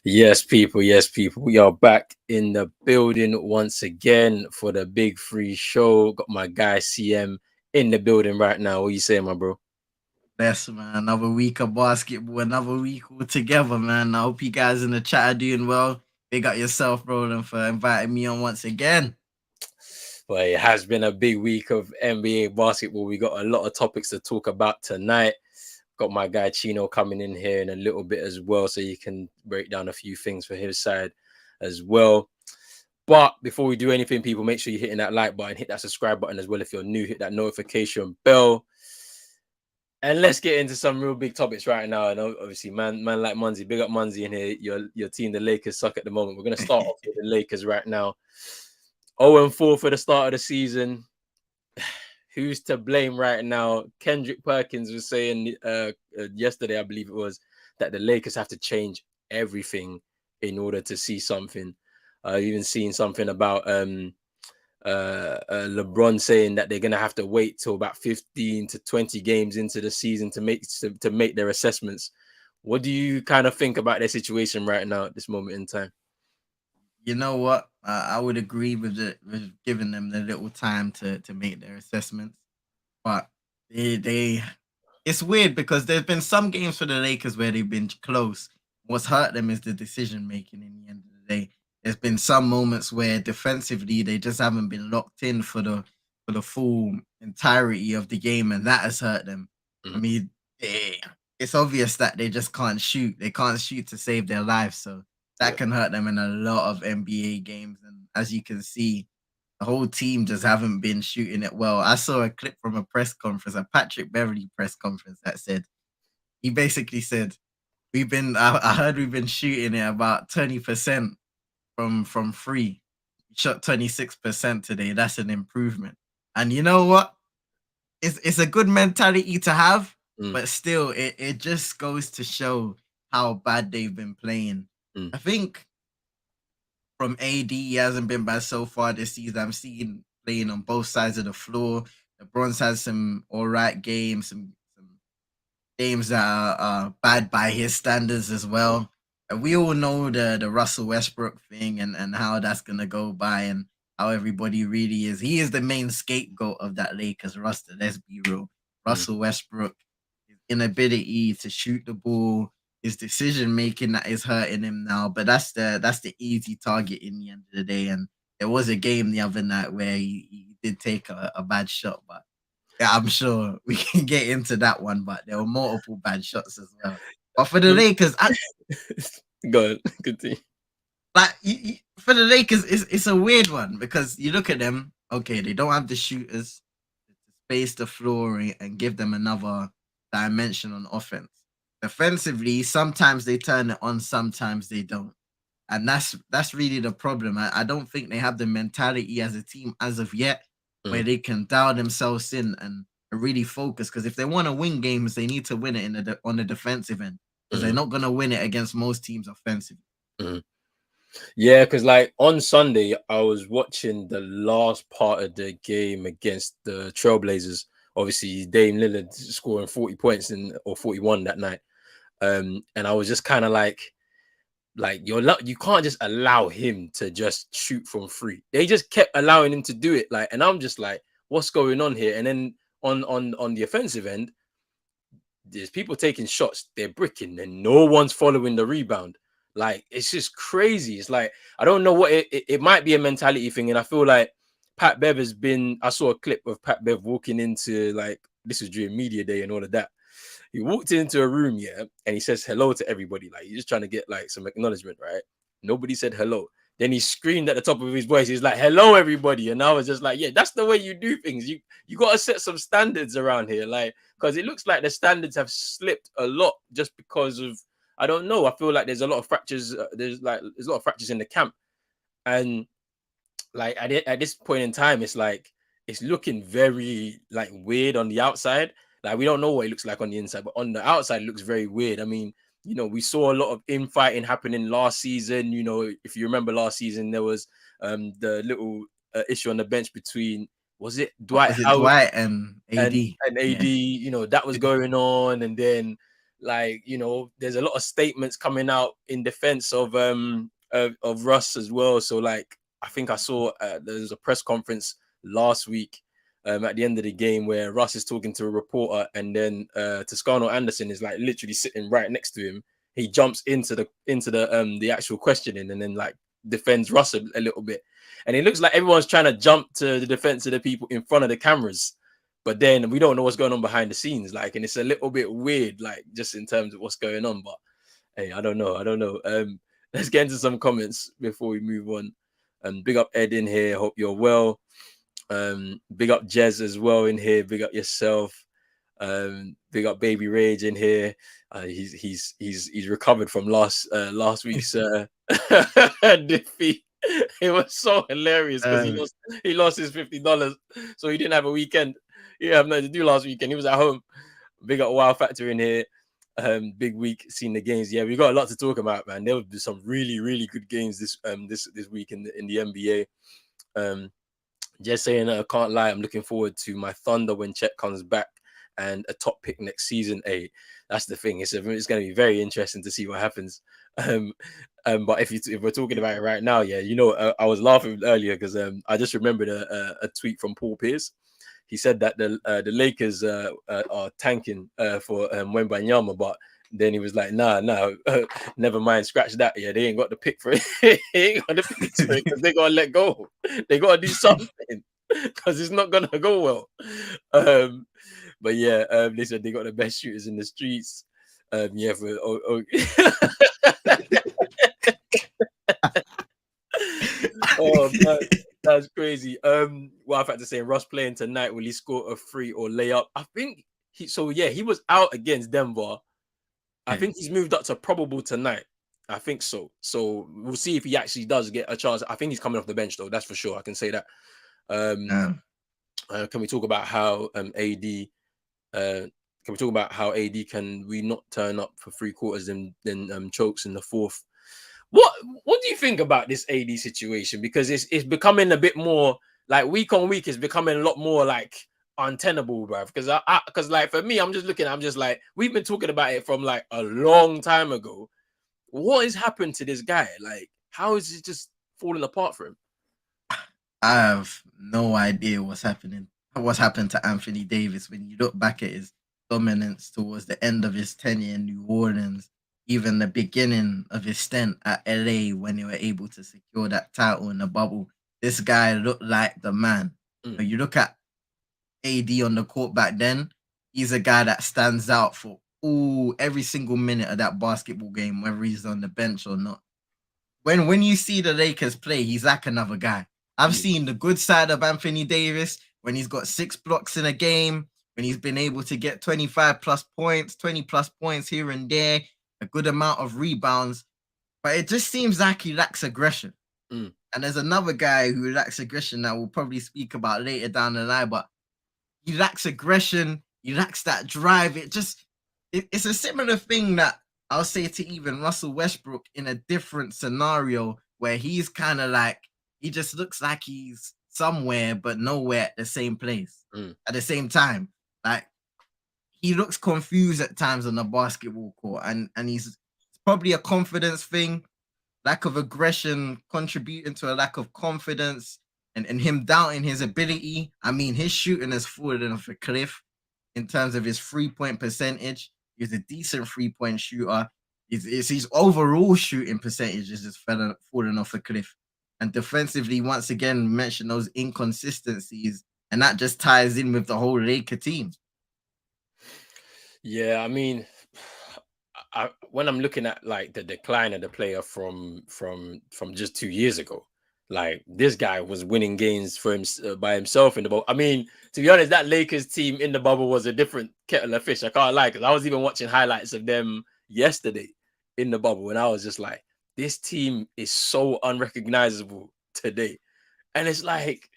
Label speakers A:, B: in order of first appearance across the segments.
A: Yes, people. Yes, people. We are back in the building once again for the Big Free Show. Got my guy CM in the building right now. What you saying, my bro?
B: Best man, another week of basketball, another week all together, man. I hope you guys in the chat are doing well. Big up yourself, Roland, for inviting me on once again.
A: Well, it has been a big week of NBA basketball. We got a lot of topics to talk about tonight. Got my guy Chino coming in here in a little bit as well, so you can break down a few things for his side as well. But before we do anything, people, make sure you're hitting that like button, hit that subscribe button as well. If you're new, hit that notification bell. And let's get into some real big topics right now. And obviously, man like Munzi, big up Munzi in here. Your team, the Lakers, suck at the moment. We're gonna start off with the Lakers right now. 0-4 for the start of the season. Who's to blame right now? Kendrick Perkins was saying yesterday, I believe it was, that the Lakers have to change everything in order to see something. Even seeing something about LeBron saying that they're gonna have to wait till about 15 to 20 games into the season to make their assessments. What do you kind of think about their situation right now at this moment in time?
B: You know what? I would agree with giving them the little time to make their assessments, but they it's weird because there's been some games for the Lakers where they've been close. What's hurt them is the decision making in the end of the day. There's been some moments where defensively they just haven't been locked in for the full entirety of the game, and that has hurt them. I
A: Mm,
B: mean, it's obvious that they just can't shoot. They can't shoot to save their lives, so that
A: yeah.
B: can hurt them in a lot of NBA games. And as you can see, the whole team just haven't been shooting it well. I saw a clip from a press conference, a Patrick Beverly press conference that said he basically said, "We've been. I heard we've been shooting it about 20% from free. We shot 26% today. That's an improvement." And you know what? It's a good mentality to have,
A: Mm,
B: but still, it just goes to show how bad they've been playing.
A: mm,
B: I think from AD, he hasn't been bad so far this season. I'm seeing playing on both sides of the floor. LeBron's had some all right games, some games that are bad by his standards as well. And we all know the Russell Westbrook thing and how that's gonna go by and how everybody really is. He is the main scapegoat of that Lakers roster. Let's be real.
A: mm.
B: Russell Westbrook, his inability to shoot the ball, his decision making that is hurting him now. But that's the easy target in the end of the day. And there was a game the other night where he did take a bad shot, but yeah, I'm sure we can get into that one, but there were multiple bad shots as well. But for the Lakers,
A: Go ahead, continue.
B: for the Lakers, it's a weird one because you look at them. Okay, they don't have the shooters to space the floor and give them another dimension on offense. Defensively, sometimes they turn it on, sometimes they don't, and that's really the problem. I don't think they have the mentality as a team as of yet where
A: Mm,
B: they can dial themselves in and really focus. Because if they want to win games, they need to win it on the defensive end because they're
A: mm,
B: not gonna win it against most teams offensively.
A: mm. Yeah, because like on Sunday, I was watching the last part of the game against the Trailblazers. Obviously, Dame Lillard scoring 40 points or 41 that night. And I was just kind of like you can't just allow him to just shoot from free. They just kept allowing him to do it. Like, and I'm just like, what's going on here? And then on the offensive end, there's people taking shots, they're bricking, and no one's following the rebound. Like, it's just crazy. It's like, I don't know what it might be a mentality thing. And I feel like Pat Bev has been, I saw a clip of Pat Bev walking into, like, this was during media day and all of that. He walked into a room, yeah, and he says hello to everybody. Like, he's just trying to get like some acknowledgement, right? Nobody said hello. Then he screamed at the top of his voice. He's like, "Hello, everybody!" And I was just like, "Yeah, that's the way you do things. You got to set some standards around here, like, because it looks like the standards have slipped a lot just because of, I don't know. I feel like there's a lot of fractures. There's a lot of fractures in the camp, and like at this point in time, it's like it's looking very like weird on the outside. Like, we don't know what it looks like on the inside, but on the outside, it looks very weird. I mean, we saw a lot of infighting happening last season. If you remember last season, there was the little issue on the bench between, was it
B: What
A: Dwight
B: was it,
A: Howard
B: Dwight and
A: and
B: AD?
A: and AD?
B: Yeah.
A: That was going on, and then like, you know, there's a lot of statements coming out in defense of Russ as well. So like, I think I saw there's a press conference last week at the end of the game where Russ is talking to a reporter, and then Toscano Anderson is like literally sitting right next to him. He jumps into the actual questioning and then like defends Russ a little bit, and it looks like everyone's trying to jump to the defense of the people in front of the cameras. But then we don't know what's going on behind the scenes, like, and it's a little bit weird, like, just in terms of what's going on. But hey, I don't know. Let's get into some comments before we move on. Big up Ed in here. Hope you're well. Big up Jez as well in here. Big up yourself. Big up Baby Rage in here. He's recovered from last week's defeat. It was so hilarious because he lost his $50, so he didn't have a weekend. He didn't have nothing to do last weekend. He was at home. Big up Wild Factor in here. Big week, seeing the games. Yeah, we got a lot to talk about, man. There will be some really, really good games this week in the NBA. Just saying, I can't lie, I'm looking forward to my Thunder when Chet comes back and a top pick next season. Hey, that's the thing. It's going to be very interesting to see what happens. But if we're talking about it right now, yeah, you know, I was laughing earlier because I just remembered a tweet from Paul Pierce. He said that the Lakers are tanking for Wembanyama, but then he was like, nah, never mind, scratch that. Yeah, they ain't got the pick for it. They ain't got the pick for it because they got to let go. They got to do something because it's not going to go well. But yeah, they said they got the best shooters in the streets. Yeah, oh man, that's crazy. Well, I've had to say, Russ playing tonight. Will he score a free or layup? I think he was out against Denver. I think he's moved up to probable tonight. I think so. So we'll see if he actually does get a chance. I think he's coming off the bench though. That's for sure. I can say that. Can we talk about how AD? Can we talk about how AD can we not turn up for 3/4 and then chokes in the fourth? What do you think about this AD situation? Because it's becoming a bit more like week on week. It's becoming a lot more like untenable, bro. Because like for me, I'm just like, we've been talking about it from like a long time ago. What has happened to this guy? Like, how is it just falling apart for him?
B: I have no idea what's happening. What's happened to Anthony Davis when you look back at his dominance towards the end of his tenure in New Orleans, even the beginning of his stint at LA when they were able to secure that title in the bubble. This guy looked like the man. When you look at AD on the court back then, he's a guy that stands out for every single minute of that basketball game, whether he's on the bench or not. When you see the Lakers play, he's like another guy. I've seen the good side of Anthony Davis when he's got 6 blocks in a game, when he's been able to get 25 plus points, 20 plus points here and there, a good amount of rebounds. But it just seems like he lacks aggression. And there's another guy who lacks aggression that we'll probably speak about later down the line, but he lacks aggression. He lacks that drive. It's a similar thing that I'll say to even Russell Westbrook in a different scenario where he's kind of like, he just looks like he's somewhere but nowhere at the same place at the same time. Like, he looks confused at times on the basketball court, and it's probably a confidence thing, lack of aggression contributing to a lack of confidence, and him doubting his ability. I mean, his shooting has fallen off a cliff in terms of his 3-point percentage. He's a decent 3-point shooter. His overall shooting percentage is just falling off a cliff. And defensively, once again, mention those inconsistencies, and that just ties in with the whole Laker team.
A: Yeah, I mean, when I'm looking at like the decline of the player from just 2 years ago, like this guy was winning games for him by himself in the bubble. I mean, to be honest, that Lakers team in the bubble was a different kettle of fish. I can't lie, because I was even watching highlights of them yesterday in the bubble, and I was just like, this team is so unrecognizable today. And it's like,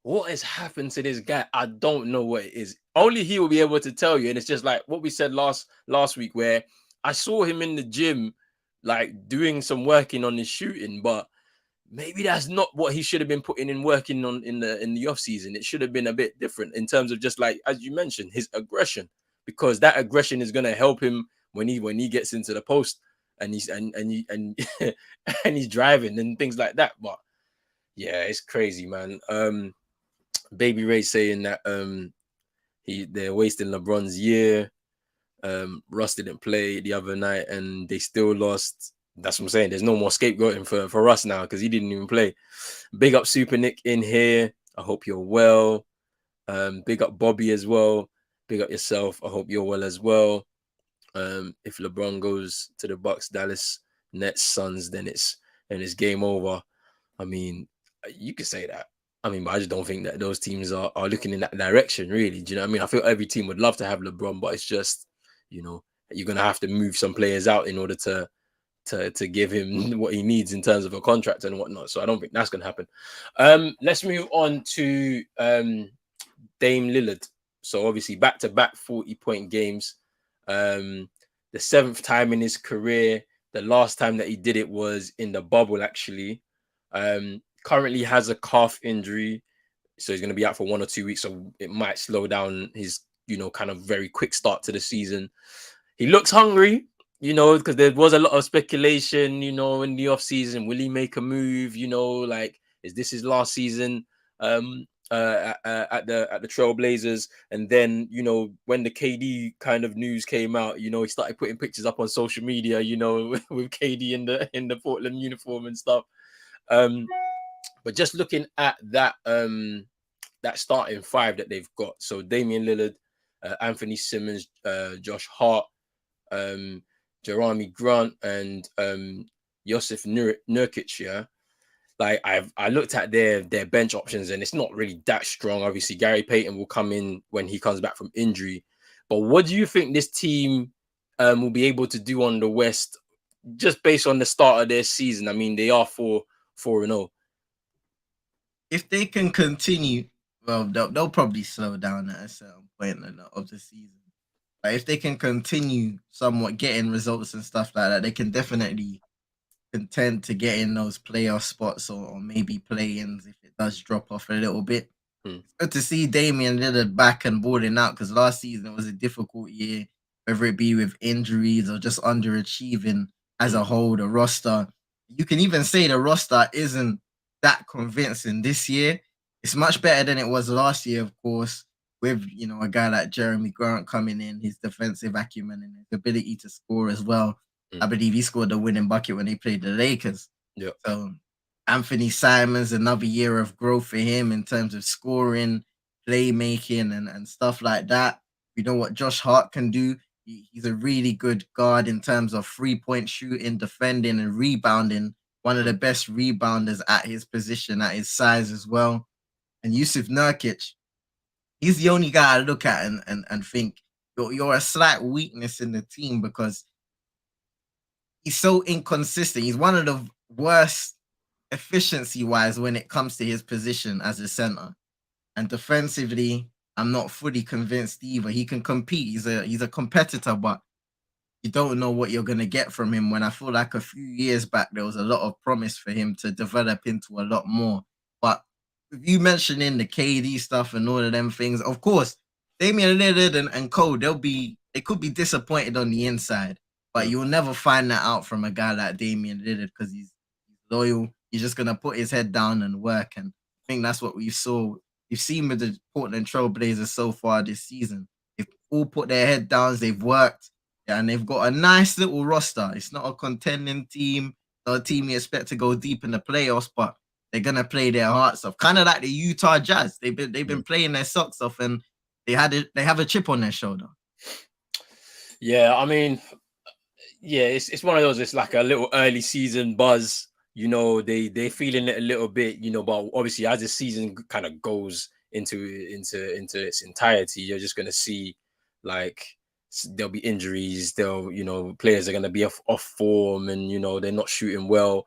A: what has happened to this guy? I don't know what it is. Only he will be able to tell you. And it's just like what we said last week, where I saw him in the gym, like doing some working on his shooting, but maybe that's not what he should have been putting in working on in the off season. It should have been a bit different in terms of just like, as you mentioned, his aggression, because that aggression is going to help him when he gets into the post and and he's driving and things like that. But yeah, it's crazy, man. Baby Ray saying that they're wasting LeBron's year. Russ didn't play the other night and they still lost. That's what I'm saying. There's no more scapegoating for Russ now because he didn't even play. Big up Super Nick in here. I hope you're well. Big up Bobby as well. Big up yourself. I hope you're well as well. If LeBron goes to the Bucks, Dallas, Nets, Suns, then it's game over. I mean, you could say that. I mean, but I just don't think that those teams are looking in that direction, really. Do you know what I mean? I feel every team would love to have LeBron, but it's just, you're gonna have to move some players out in order to give him what he needs in terms of a contract and whatnot. So I don't think that's gonna happen. Let's move on to Dame Lillard. So obviously back-to-back 40-point games. The 7th time in his career. The last time that he did it was in the bubble, actually. Currently has a calf injury, so he's going to be out for 1 or 2 weeks. So it might slow down his, kind of very quick start to the season. He looks hungry, because there was a lot of speculation, in the offseason. Will he make a move? Like, is this his last season? At the Trailblazers, and then when the KD kind of news came out, he started putting pictures up on social media, with KD in the Portland uniform and stuff. But just looking at that that starting 5 that they've got, so Damian Lillard, Anthony Simmons, Josh Hart, Jeremy Grant, and Jusuf Nurkic, yeah. Like I looked at their bench options and it's not really that strong. Obviously, Gary Payton will come in when he comes back from injury. But what do you think this team will be able to do on the West, just based on the start of their season? I mean, they are 4-0.
B: If they can continue, well, they'll probably slow down at a certain point of the season. But if they can continue somewhat getting results and stuff like that, they can definitely contend to get in those playoff spots or maybe play-ins if it does drop off a little bit. It's good to see Damian Lillard back and balling out, because last season it was a difficult year, whether it be with injuries or just underachieving as a whole. The roster, you can even say the roster isn't that convincing this year. It's much better than it was last year, of course, with a guy like Jeremy Grant coming in, his defensive acumen and his ability to score as well. I believe he scored the winning bucket when they played the Lakers.
A: Yeah.
B: So Anthony Simons, another year of growth for him in terms of scoring, playmaking, and stuff like that. We know what Josh Hart can do. He's a really good guard in terms of 3-point shooting, defending, and rebounding. One of the best rebounders at his position, at his size as well. And Jusuf Nurkic, he's the only guy I look at and think you're a slight weakness in the team, because he's so inconsistent. He's one of the worst efficiency-wise when it comes to his position as a center. And defensively, I'm not fully convinced either. He can compete. He's a competitor, but you don't know what you're going to get from him, when I feel like a few years back, there was a lot of promise for him to develop into a lot more. But with you mentioning the KD stuff and all of them things, of course, Damian Lillard and Cole, they could be disappointed on the inside, but you'll never find that out from a guy like Damian Lillard, because he's loyal. He's just going to put his head down and work. And I think that's what we've seen with the Portland Trailblazers so far this season. They've all put their head down, they've worked, and they've got a nice little roster. It's not a contending team, not a team you expect to go deep in the playoffs, but they're going to play their hearts off. Kind of like the Utah Jazz. They've been playing their socks off, and they have a chip on their shoulder.
A: Yeah, I mean, yeah, it's one of those. It's like a little early season buzz. They're feeling it a little bit. But obviously, as the season kind of goes into its entirety, you're just gonna see like there'll be injuries. Players are gonna be off form, and they're not shooting well.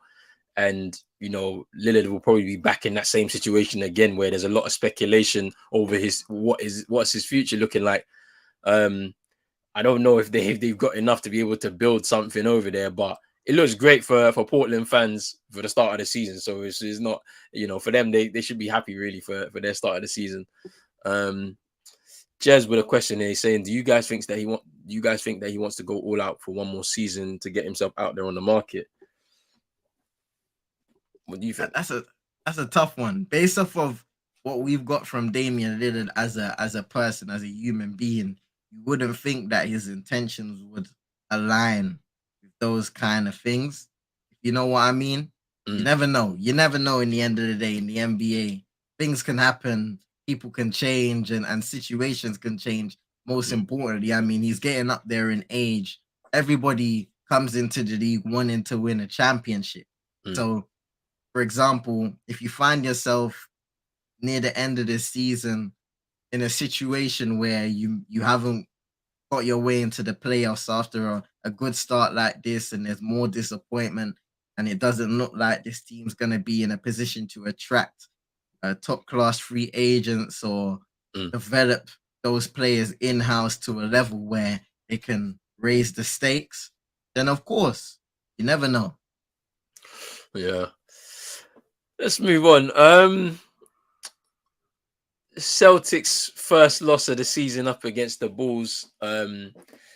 A: And Lillard will probably be back in that same situation again, where there's a lot of speculation over what's his future looking like. I don't know if they've got enough to be able to build something over there, but it looks great for Portland fans for the start of the season. So it's not, for them, they should be happy really for their start of the season. Jez with a question here, saying, "Do you guys think that he wants to go all out for one more season to get himself out there on the market? What do you think?"
B: That's a tough one. Based off of what we've got from Damian Lillard as a person, as a human being, you wouldn't think that his intentions would align with those kind of things. If you know what I mean? You
A: Mm,
B: never know. You never know in the end of the day in the NBA. Things can happen, people can change and situations can change. Most
A: mm,
B: importantly, I mean, he's getting up there in age. Everybody comes into the league wanting to win a championship.
A: mm,
B: So for example, if you find yourself near the end of the season in a situation where you haven't got your way into the playoffs after a good start like this, and there's more disappointment, and it doesn't look like this team's going to be in a position to attract top class free agents or
A: mm.
B: develop those players in house to a level where they can raise the stakes, then of course, you never know.
A: Yeah. Let's move on. Celtics' first loss of the season up against the Bulls.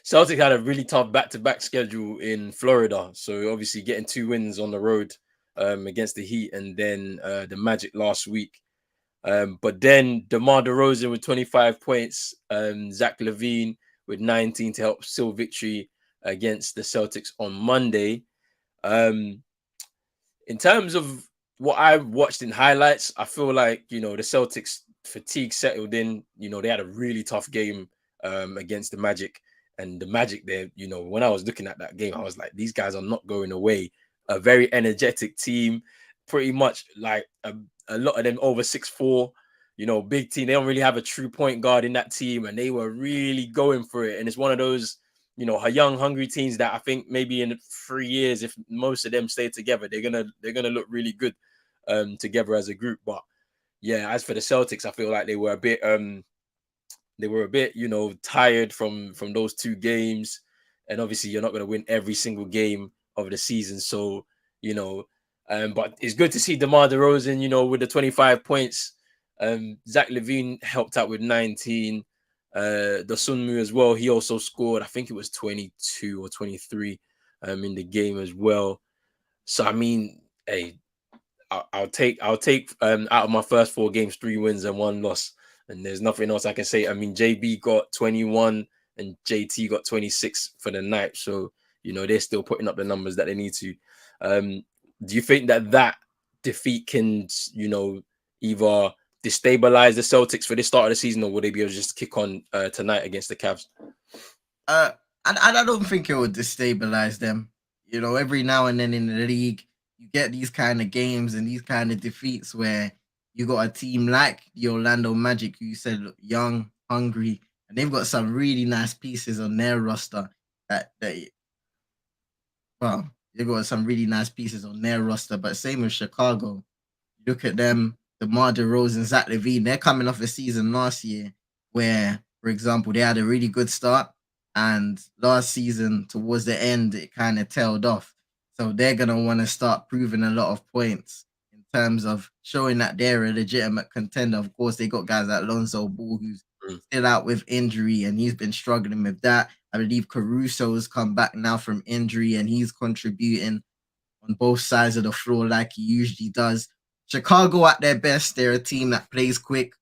A: Celtic had a really tough back-to-back schedule in Florida, so obviously getting 2 wins on the road against the Heat and then the Magic last week. But then DeMar DeRozan with 25 points, Zach LaVine with 19 to help seal victory against the Celtics on Monday. Um, in terms of what I watched in highlights, I feel like the Celtics fatigue settled in. They had a really tough game against the Magic, and the Magic there. When I was looking at that game, I was like, these guys are not going away. A very energetic team, pretty much like a lot of them over 6'4". Big team. They don't really have a true point guard in that team, and they were really going for it. And it's one of those young, hungry teams that I think maybe in 3 years, if most of them stay together, they're gonna look really good together as a group. But yeah, as for the Celtics, I feel like they were a bit tired from those 2 games, and obviously you're not gonna win every single game of the season. So you know, but it's good to see DeMar DeRozan, with the 25 points. Zach LaVine helped out with 19. The Sunmu as well. He also scored. I think it was 22 or 23 in the game as well. So I mean, hey, I'll take out of my first 4 games 3 wins and 1 loss, and there's nothing else I can say. I mean, JB got 21 and JT got 26 for the night, so they're still putting up the numbers that they need to. Um, do you think that defeat can either destabilize the Celtics for this start of the season, or will they be able to just kick on tonight against the Cavs?
B: Uh, I don't think it would destabilize them. You know, every now and then in the league, you get these kind of games and these kind of defeats where you got a team like the Orlando Magic, who you said look young, hungry, and they've got some really nice pieces on their roster. That well, they've got some really nice pieces on their roster. But same with Chicago. Look at them, DeMar DeRozan, Zach LaVine. They're coming off a season last year where, for example, they had a really good start, and last season towards the end it kind of tailed off. So they're gonna want to start proving a lot of points in terms of showing that they're a legitimate contender. Of course, they got guys like Lonzo Ball who's
A: Mm,
B: still out with injury and he's been struggling with that. I believe Caruso's come back now from injury and he's contributing on both sides of the floor like he usually does. Chicago at their best, they're a team that plays quick,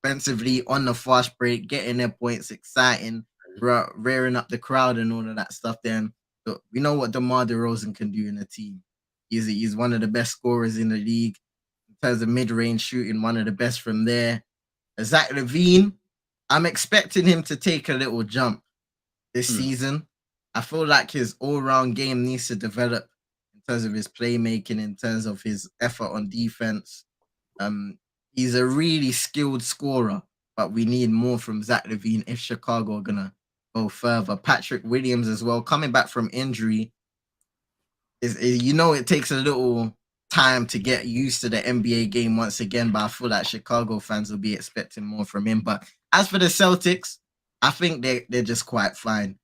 B: offensively on the fast break, getting their points, exciting, rearing up the crowd and all of that stuff. Then so we know what DeMar DeRozan can do in a team. He's one of the best scorers in the league in terms of mid-range shooting, one of the best from there. Zach LaVine, I'm expecting him to take a little jump this
A: mm,
B: season. I feel like his all-round game needs to develop in terms of his playmaking, in terms of his effort on defense. Um, he's a really skilled scorer, but we need more from Zach LaVine if Chicago are gonna go further. Patrick Williams as well, coming back from injury, is it takes a little time to get used to the NBA game once again, but I feel like Chicago fans will be expecting more from him. But as for the Celtics, I think they're just quite fine.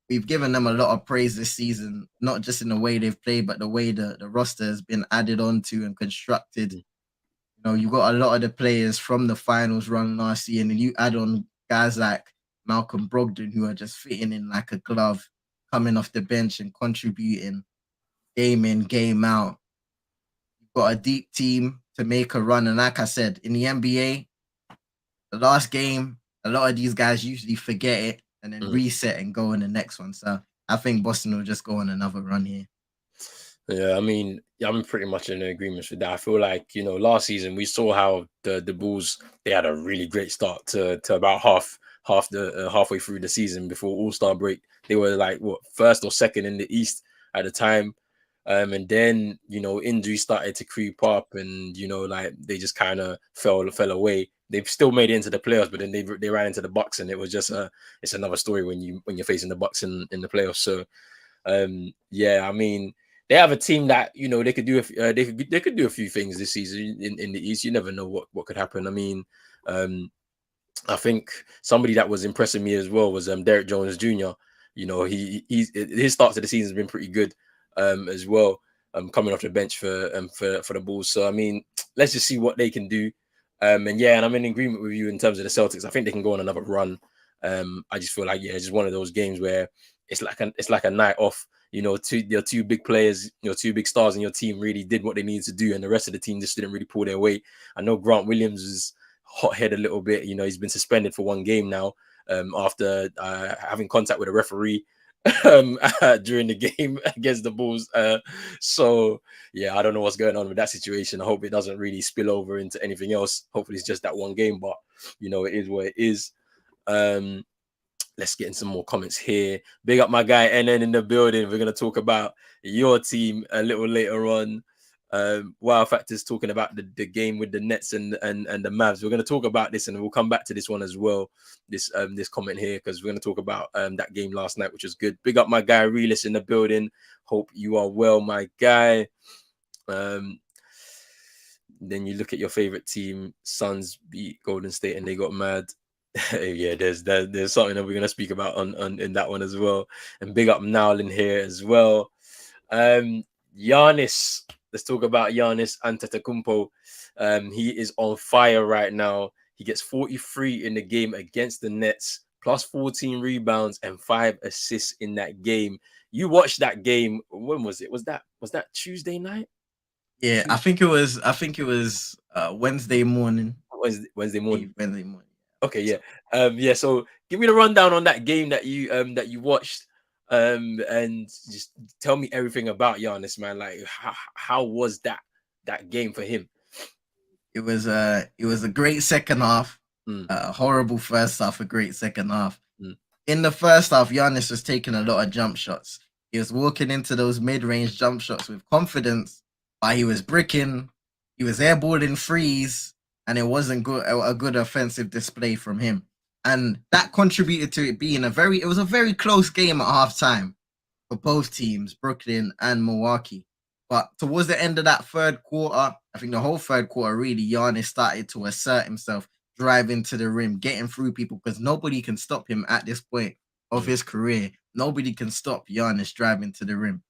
B: We've given them a lot of praise this season, not just in the way they've played, but the way the roster has been added onto and constructed.
A: mm,
B: You got a lot of the players from the finals run last year, and then you add on guys like Malcolm Brogdon who are just fitting in like a glove, coming off the bench and contributing game in, game out. You've got a deep team to make a run. And like I said, in the NBA, the last game, a lot of these guys usually forget it and then
A: Mm.
B: reset and go in the next one. So I think Boston will just go on another run here.
A: Yeah, I mean, yeah, I'm pretty much in agreement with that. I feel like, last season we saw how the Bulls, they had a really great start to about halfway through the season before All-Star break. They were like what, first or second in the East at the time. And then, injuries started to creep up, and like they just kind of fell away. They've still made it into the playoffs, but then they ran into the Bucks, and it was just it's another story when you're facing the Bucks in the playoffs. So yeah, I mean, they have a team that they could do they could do a few things this season in the East. You never know what could happen. I mean, I think somebody that was impressing me as well was Derek Jones Jr. His starts of the season has been pretty good as well. Coming off the bench for the Bulls. So I mean, let's just see what they can do. And yeah, and I'm in agreement with you in terms of the Celtics. I think they can go on another run. I just feel like it's just one of those games where it's like a night off. Your two big players, your two big stars in your team really did what they needed to do, and the rest of the team just didn't really pull their weight. I know Grant Williams is hothead a little bit. He's been suspended for one game now after having contact with a referee during the game against the Bulls. So yeah, I don't know what's going on with that situation. I hope it doesn't really spill over into anything else. Hopefully it's just that one game, but it is what it is. Let's get in some more comments here. Big up my guy NN in the building. We're going to talk about your team a little later on. Wow Factor's talking about the game with the Nets and the Mavs. We're going to talk about this, and we'll come back to this one as well. This comment here, because we're going to talk about that game last night, which was good. Big up my guy Realist in the building. Hope you are well, my guy. Then you look at your favorite team, Suns beat Golden State and they got mad. Yeah, there's something that we're gonna speak about on in that one as well. And big up Nowlin here as well. Giannis. Let's talk about Giannis Antetokounmpo. He is on fire right now. He gets 43 in the game against the Nets, plus 14 rebounds and 5 assists in that game. You watched that game. When was it? Was that Tuesday night?
B: Yeah, I think it was. Wednesday morning.
A: Wednesday morning.
B: Wednesday morning.
A: Okay, yeah. Yeah, so give me the rundown on that game that you watched. And just tell me everything about Giannis, man. Like how was that game for him?
B: It was a great second half. Horrible first half, a great second half. In the first half, Giannis was taking a lot of jump shots. He was walking into those mid-range jump shots with confidence, but he was bricking, he was airballing threes, and it wasn't a good offensive display from him. And that contributed to it being it was a very close game at halftime for both teams, Brooklyn and Milwaukee. But towards the end of that third quarter, I think the whole third quarter, really, Giannis started to assert himself, driving to the rim, getting through people, because nobody can stop him at this point of his career. Nobody can stop Giannis driving to the rim.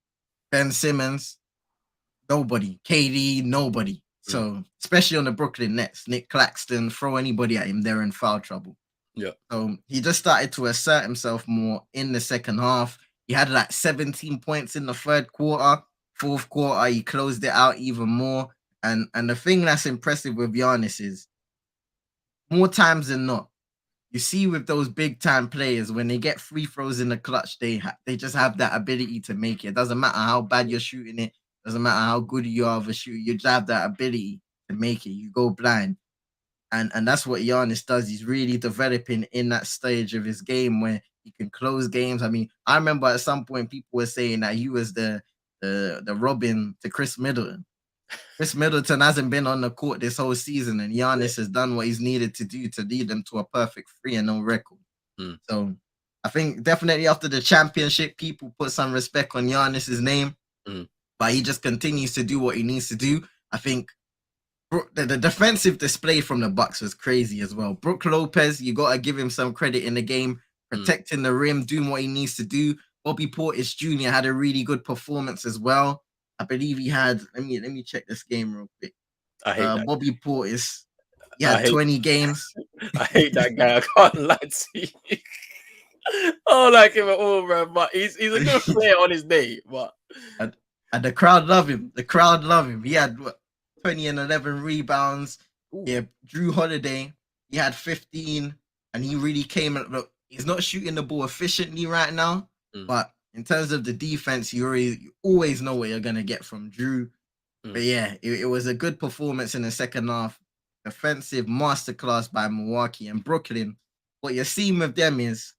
B: Ben Simmons, nobody. KD, nobody. So, especially on the Brooklyn Nets, Nick Claxton, throw anybody at him, they're in foul trouble.
A: Yeah.
B: So he just started to assert himself more in the second half. He had like 17 points in the third quarter. Fourth quarter, he closed it out even more. And the thing that's impressive with Giannis is more times than not, you see with those big time players, when they get free throws in the clutch, they just have that ability to make it. It doesn't matter how bad you're shooting it. Doesn't matter how good you are of a shooter. You just have that ability to make it. You go blind. And that's what Giannis does. He's really developing in that stage of his game where he can close games. I mean, I remember at some point people were saying that he was the Robin to Chris Middleton. Chris Middleton hasn't been on the court this whole season, and Giannis has done what he's needed to do to lead them to a perfect 3-0 record. So I think definitely after the championship, people put some respect on Giannis's name, but he just continues to do what he needs to do. I think the defensive display from the Bucks was crazy as well. Brook Lopez, you got to give him some credit in the game, protecting the rim, doing what he needs to do. Bobby Portis Jr. had a really good performance as well. I believe he had. Let me check this game real quick.
A: I hate that.
B: Bobby Portis. He
A: I
B: had
A: hate
B: 20 games.
A: I hate that guy. I can't lie to you. I don't like him at all, bro. But he's a good player on his day. But
B: and, and the crowd love him. The crowd love him. He had 20 and 11 rebounds.
A: ooh,
B: Yeah, Drew Holiday, he had 15, and he really came and look. He's not shooting the ball efficiently right now,
A: mm,
B: but in terms of the defense, you always know what you're gonna get from Drew. But
A: mm,
B: yeah, it was a good performance in the second half. Defensive masterclass by Milwaukee and Brooklyn. What you're seeing with them is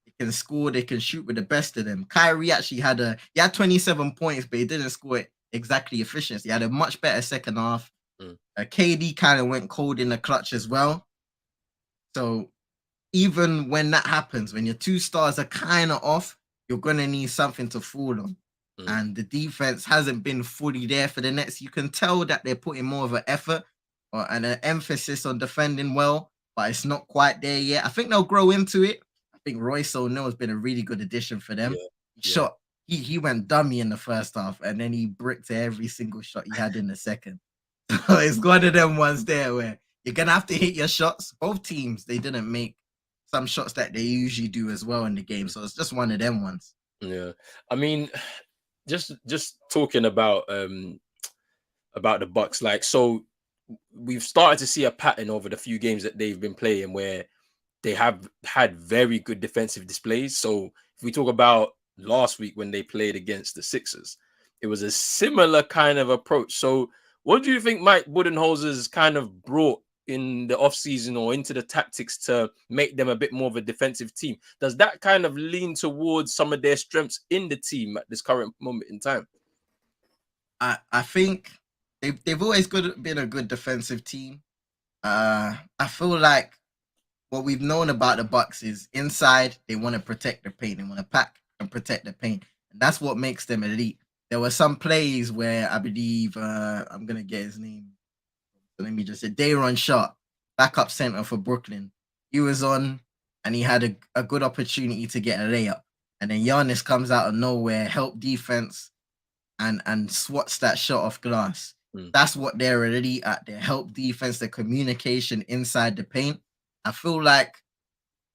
B: they can score, they can shoot with the best of them. Kyrie actually he had 27 points, but he didn't score it exactly efficiently. He had a much better second half.
A: mm,
B: KD kind of went cold in the clutch as well. So even when that happens, when your two stars are kind of off, you're gonna need something to fall on.
A: mm,
B: And the defense hasn't been fully there for the Nets. You can tell that they're putting more of an effort and an emphasis on defending well, but it's not quite there yet. I think they'll grow into it. I think Royce O'Neal has been a really good addition for them.
A: yeah,
B: He
A: yeah.
B: shot he went dummy in the first half, and then he bricked every single shot he had in the second. So it's one of them ones there where you're gonna have to hit your shots. Both teams they didn't make some shots that they usually do as well in the game,
A: Mm,
B: so it's just one of them ones.
A: yeah. I mean, just talking about the Bucks, like so we've started to see a pattern over the few games that they've been playing where they have had very good defensive displays. So if we talk about last week when they played against the Sixers, it was a similar kind of approach. So what do you think Mike Budenholzer's kind of brought in the offseason or into the tactics to make them a bit more of a defensive team? Does that kind of lean towards some of their strengths in the team at this current moment in time?
B: I think they've always been a good defensive team. I feel like what we've known about the Bucks is inside they want to protect the paint, they want to pack and protect the paint, and that's what makes them elite. There were some plays where I believe I'm gonna get his name. So let me just say Dayron Sharp, backup center for Brooklyn. He was on and he had a good opportunity to get a layup. And then Giannis comes out of nowhere, help defense, and swats that shot off glass.
A: Mm,
B: That's what they're elite at. Their help defense, their communication inside the paint. I feel like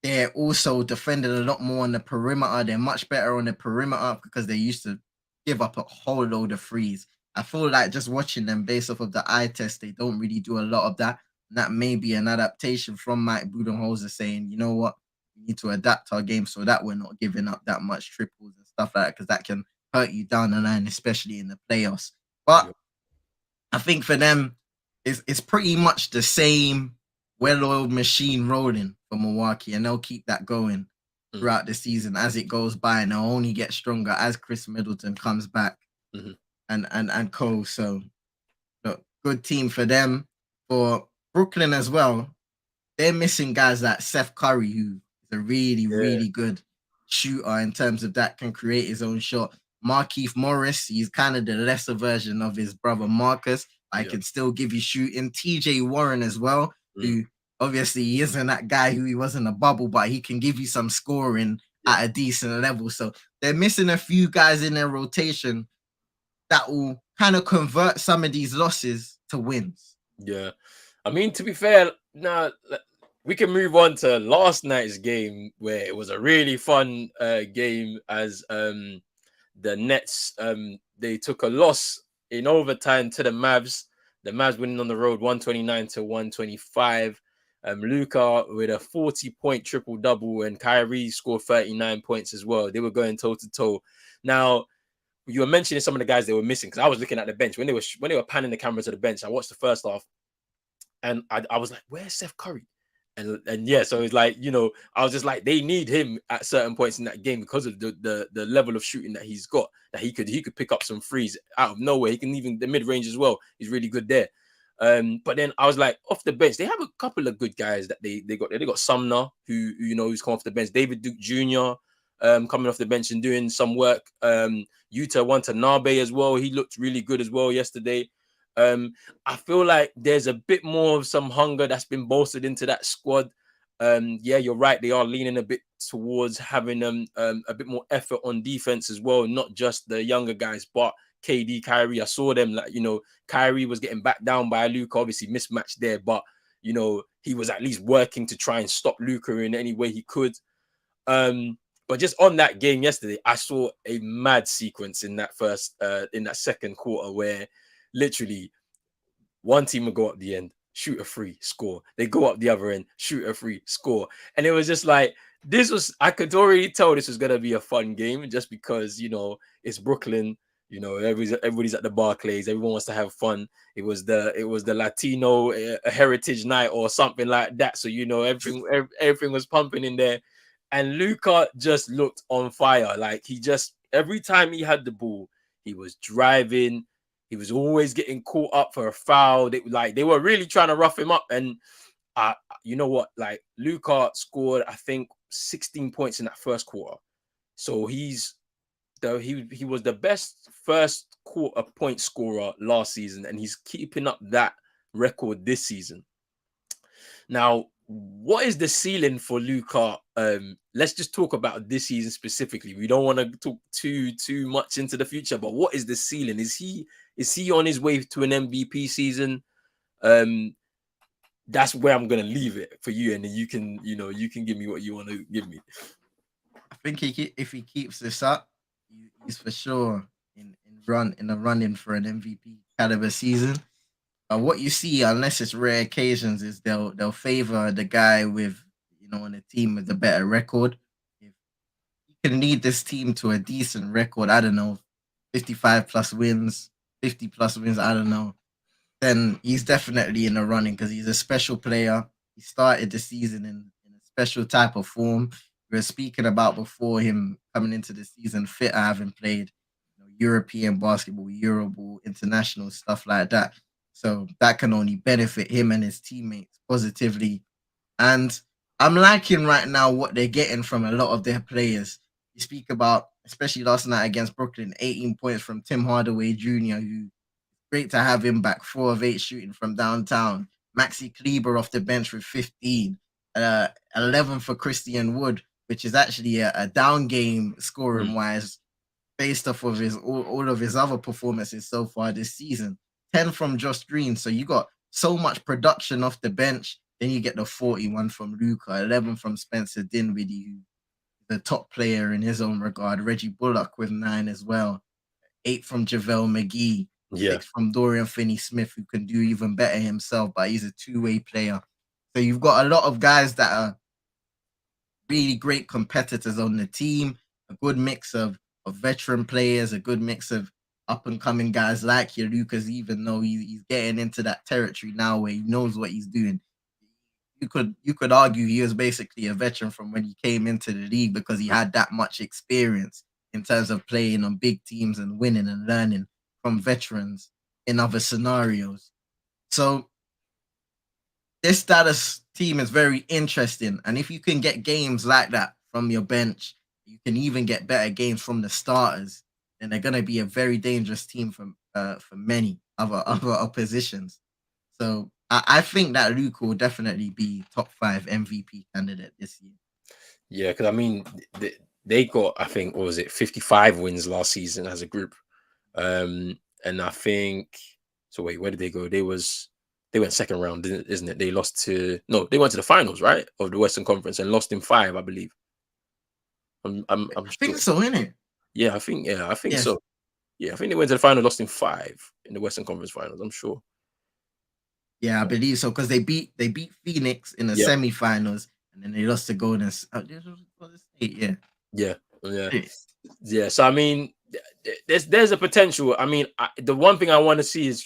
B: they're also defending a lot more on the perimeter. They're much better on the perimeter because they used to give up a whole load of threes. I feel like just watching them based off of the eye test, they don't really do a lot of that. And that may be an adaptation from Mike Budenholzer saying, you know what, we need to adapt our game so that we're not giving up that much triples and stuff like that because that can hurt you down the line, especially in the playoffs. But
A: yeah,
B: I think for them, it's pretty much the same well-oiled machine rolling for Milwaukee, and they'll keep that going
A: mm,
B: throughout the season as it goes by, and they'll only get stronger as Chris Middleton comes back
A: mhm,
B: and co. So, look, good team for them. For Brooklyn as well, they're missing guys like Seth Curry, who is a really,
A: yeah,
B: really good shooter in terms of that, can create his own shot. Markieff Morris, he's kind of the lesser version of his brother Marcus. I
A: yeah,
B: can still give you shooting. TJ Warren as well,
A: mm,
B: who obviously he isn't that guy who he was in the bubble, but he can give you some scoring
A: yeah,
B: at a decent level. So they're missing a few guys in their rotation that will kind of convert some of these losses to wins.
A: yeah. I mean, to be fair, now we can move on to last night's game where it was a really fun game as the Nets they took a loss in overtime to the Mavs. The Mavs winning on the road 129 to 125. Luca with a 40-point triple double and Kyrie scored 39 points as well. They were going toe to toe. Now you were mentioning some of the guys they were missing because I was looking at the bench when they were panning the camera to the bench. I watched the first half and I was like, where's Seth Curry? And yeah, so it's like, I was just like, they need him at certain points in that game because of the level of shooting that he's got, that he could pick up some threes out of nowhere. He can even the mid-range as well. He's really good there. But then I was like, off the bench, they have a couple of good guys that they got there. They got Sumner, who's come off the bench, David Duke Jr. Coming off the bench and doing some work. Yuta Watanabe as well. He looked really good as well yesterday. I feel like there's a bit more of some hunger that's been bolstered into that squad. Yeah, you're right. They are leaning a bit towards having a bit more effort on defense as well, not just the younger guys, but KD, Kyrie. I saw them Kyrie was getting backed down by Luke, obviously mismatched there, but he was at least working to try and stop Luka in any way he could. But just on that game yesterday, I saw a mad sequence in that second quarter where literally one team would go up the end, shoot a free, score. They go up the other end, shoot a free, score. And it was just like, I could already tell this was going to be a fun game just because, it's Brooklyn. Everybody's at the Barclays. Everyone wants to have fun. It was the Latino heritage night or something like that. So, everything was pumping in there. And Luka just looked on fire. Like every time he had the ball, he was driving. He was always getting caught up for a foul. They were really trying to rough him up. And you know what? Like Luka scored, I think, 16 points in that first quarter. So he was the best first quarter point scorer last season, and he's keeping up that record this season. Now, what is the ceiling for Luka? Let's just talk about this season specifically. We don't want to talk too much into the future, but what is the ceiling? Is he on his way to an MVP season? That's where I'm gonna leave it for you, and then you can give me what you want to give me.
B: I think if he keeps this up, he's for sure in the running for an MVP caliber season. What you see, unless it's rare occasions, is they'll favor the guy with on a team with a better record. If he can lead this team to a decent record, I don't know, 55 plus wins, 50 plus wins, I don't know, then he's definitely in the running because he's a special player. He started the season in a special type of form. We were speaking about before him coming into the season fit, having played European basketball, Euroball, international stuff like that. So that can only benefit him and his teammates positively. And I'm liking right now what they're getting from a lot of their players. You speak about, especially last night against Brooklyn, 18 points from Tim Hardaway Jr., who great to have him back, 4 of 8 shooting from downtown. Maxi Kleber off the bench with 15, 11 for Christian Wood, which is actually a down game scoring wise, based off of all of his other performances so far this season. 10 from Josh Green. So you got so much production off the bench. Then you get the 41 from Luka, 11 from Spencer Dinwiddie, who's the top player in his own regard. Reggie Bullock with 9 as well. 8 from JaVale McGee. 6 from Dorian Finney-Smith, who can do even better himself, but he's a two-way player. So you've got a lot of guys that are really great competitors on the team, a good mix of veteran players, a good mix of up-and-coming guys like your Lucas, even though he's getting into that territory now where he knows what he's doing. You could argue he was basically a veteran from when he came into the league because he had that much experience in terms of playing on big teams and winning and learning from veterans in other scenarios. So this status team is very interesting. And if you can get games like that from your bench, you can even get better games from the starters, then they're going to be a very dangerous team for many other oppositions. So I think that Luka will definitely be top 5 MVP candidate this year.
A: Yeah, because I mean, they got, I think, what was it, 55 wins last season as a group. And I think, so wait, where did they go? They went second round, isn't it? They went to the finals, right, of the Western Conference and lost in 5, I believe. I'm
B: I think so, innit?
A: Yeah, I think so. Yeah, I think they went to the final, lost in 5 in the Western Conference Finals. I'm sure.
B: Yeah, I believe so because they beat Phoenix in the semifinals and then they lost to Golden State. Yeah.
A: Yeah. So I mean, there's a potential. I mean, the one thing I want to see is,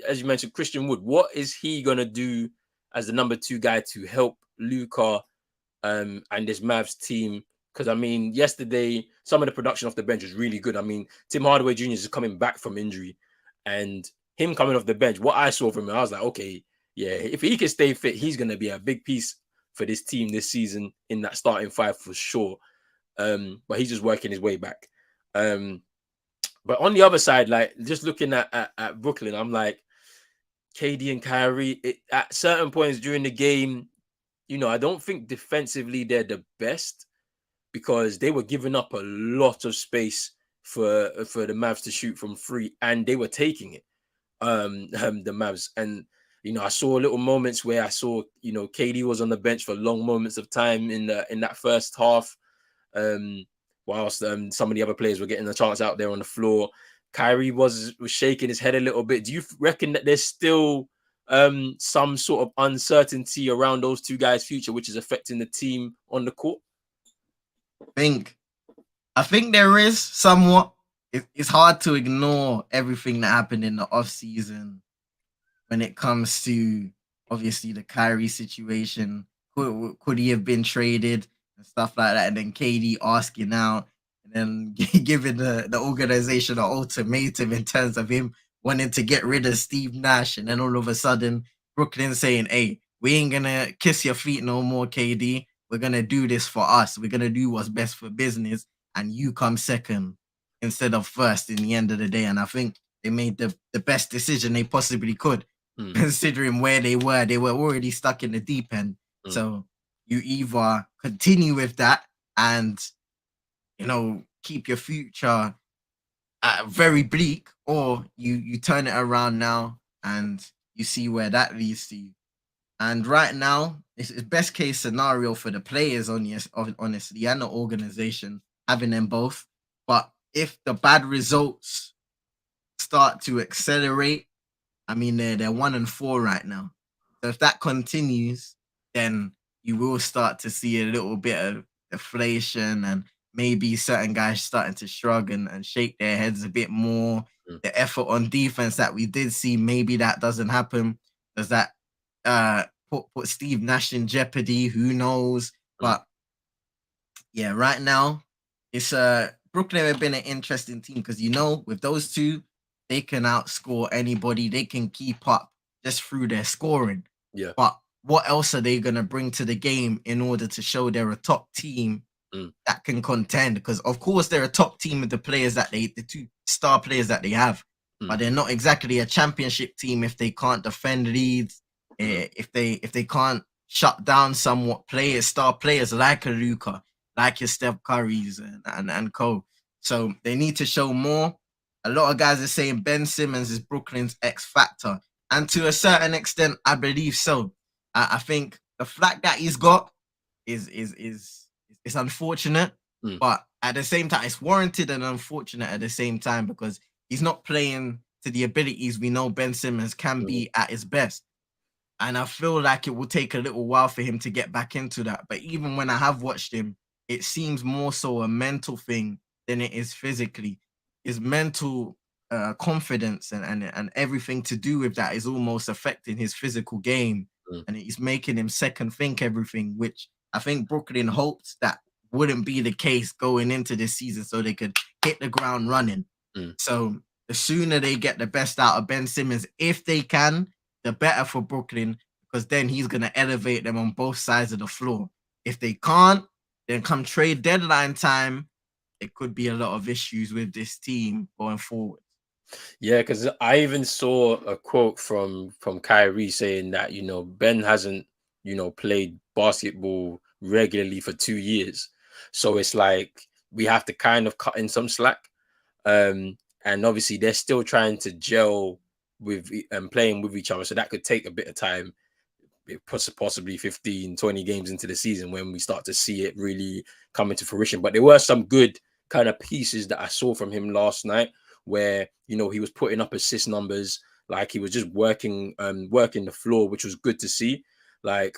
A: as you mentioned, Christian Wood. What is he gonna do as the number 2 guy to help Luka and this Mavs team? Because I mean, yesterday some of the production off the bench was really good. I mean, Tim Hardaway Jr. is coming back from injury, and him coming off the bench, what I saw from him, I was like, okay, yeah, if he can stay fit, he's gonna be a big piece for this team this season in that starting 5 for sure. But he's just working his way back. But on the other side, like just looking at Brooklyn, I'm like, KD and Kyrie, at certain points during the game, I don't think defensively they're the best because they were giving up a lot of space for the Mavs to shoot from 3, and they were taking it. The Mavs, and I saw little moments where I saw, KD was on the bench for long moments of time in that first half, um, whilst some of the other players were getting a chance out there on the floor. Kyrie was shaking his head a little bit. Do you reckon that there's still some sort of uncertainty around those two guys' future, which is affecting the team on the court?
B: think I think there is somewhat. It's hard to ignore everything that happened in the off season when it comes to obviously the Kyrie situation. Could he have been traded and stuff like that? And then KD asking out and then giving the organization an ultimatum in terms of him wanting to get rid of Steve Nash. And then all of a sudden, Brooklyn saying, hey, we ain't going to kiss your feet no more, KD. We're going to do this for us. We're going to do what's best for business. And you come second instead of first in the end of the day. And I think they made the best decision they possibly could, considering where they were. They were already stuck in the deep end. So you either continue with that and, keep your future very bleak, or you turn it around now and you see where that leads to you. And right now, it's best case scenario for the players, honestly, and the organization, having them both. But if the bad results start to accelerate, I mean, they're 1-4 right now. So if that continues, then you will start to see a little bit of deflation, and maybe certain guys starting to shrug and shake their heads a bit more. The effort on defense that we did see, maybe that doesn't happen. Does that put Steve Nash in jeopardy? Who knows? But yeah, right now it's Brooklyn have been an interesting team because with those two, they can outscore anybody. They can keep up just through their scoring.
A: Yeah.
B: But what else are they gonna bring to the game in order to show they're a top team that can contend? Because of course they're a top team with the two star players that they have, but they're not exactly a championship team if they can't defend leads, if they can't shut down somewhat star players like a Luka, like your Steph Curry's and co. So they need to show more. A lot of guys are saying Ben Simmons is Brooklyn's X factor, and to a certain extent, I believe so. I think the flack that he's got is unfortunate, but at the same time, it's warranted and unfortunate at the same time because he's not playing to the abilities we know Ben Simmons can be at his best. And I feel like it will take a little while for him to get back into that. But even when I have watched him, it seems more so a mental thing than it is physically. His mental confidence and everything to do with that is almost affecting his physical game. And it's making him second think everything, which I think Brooklyn hoped that wouldn't be the case going into this season so they could hit the ground running. So the sooner they get the best out of Ben Simmons, if they can, the better for Brooklyn, because then he's going to elevate them on both sides of the floor. If they can't, then come trade deadline time, it could be a lot of issues with this team going forward.
A: Yeah, because I even saw a quote from Kyrie saying that Ben hasn't played basketball regularly for 2 years, so it's like we have to kind of cut in some slack. And obviously they're still trying to gel with and playing with each other, so that could take a bit of time, possibly 15-20 games into the season when we start to see it really come into fruition. But there were some good kind of pieces that I saw from him last night where he was putting up assist numbers, like he was just working the floor, which was good to see. Like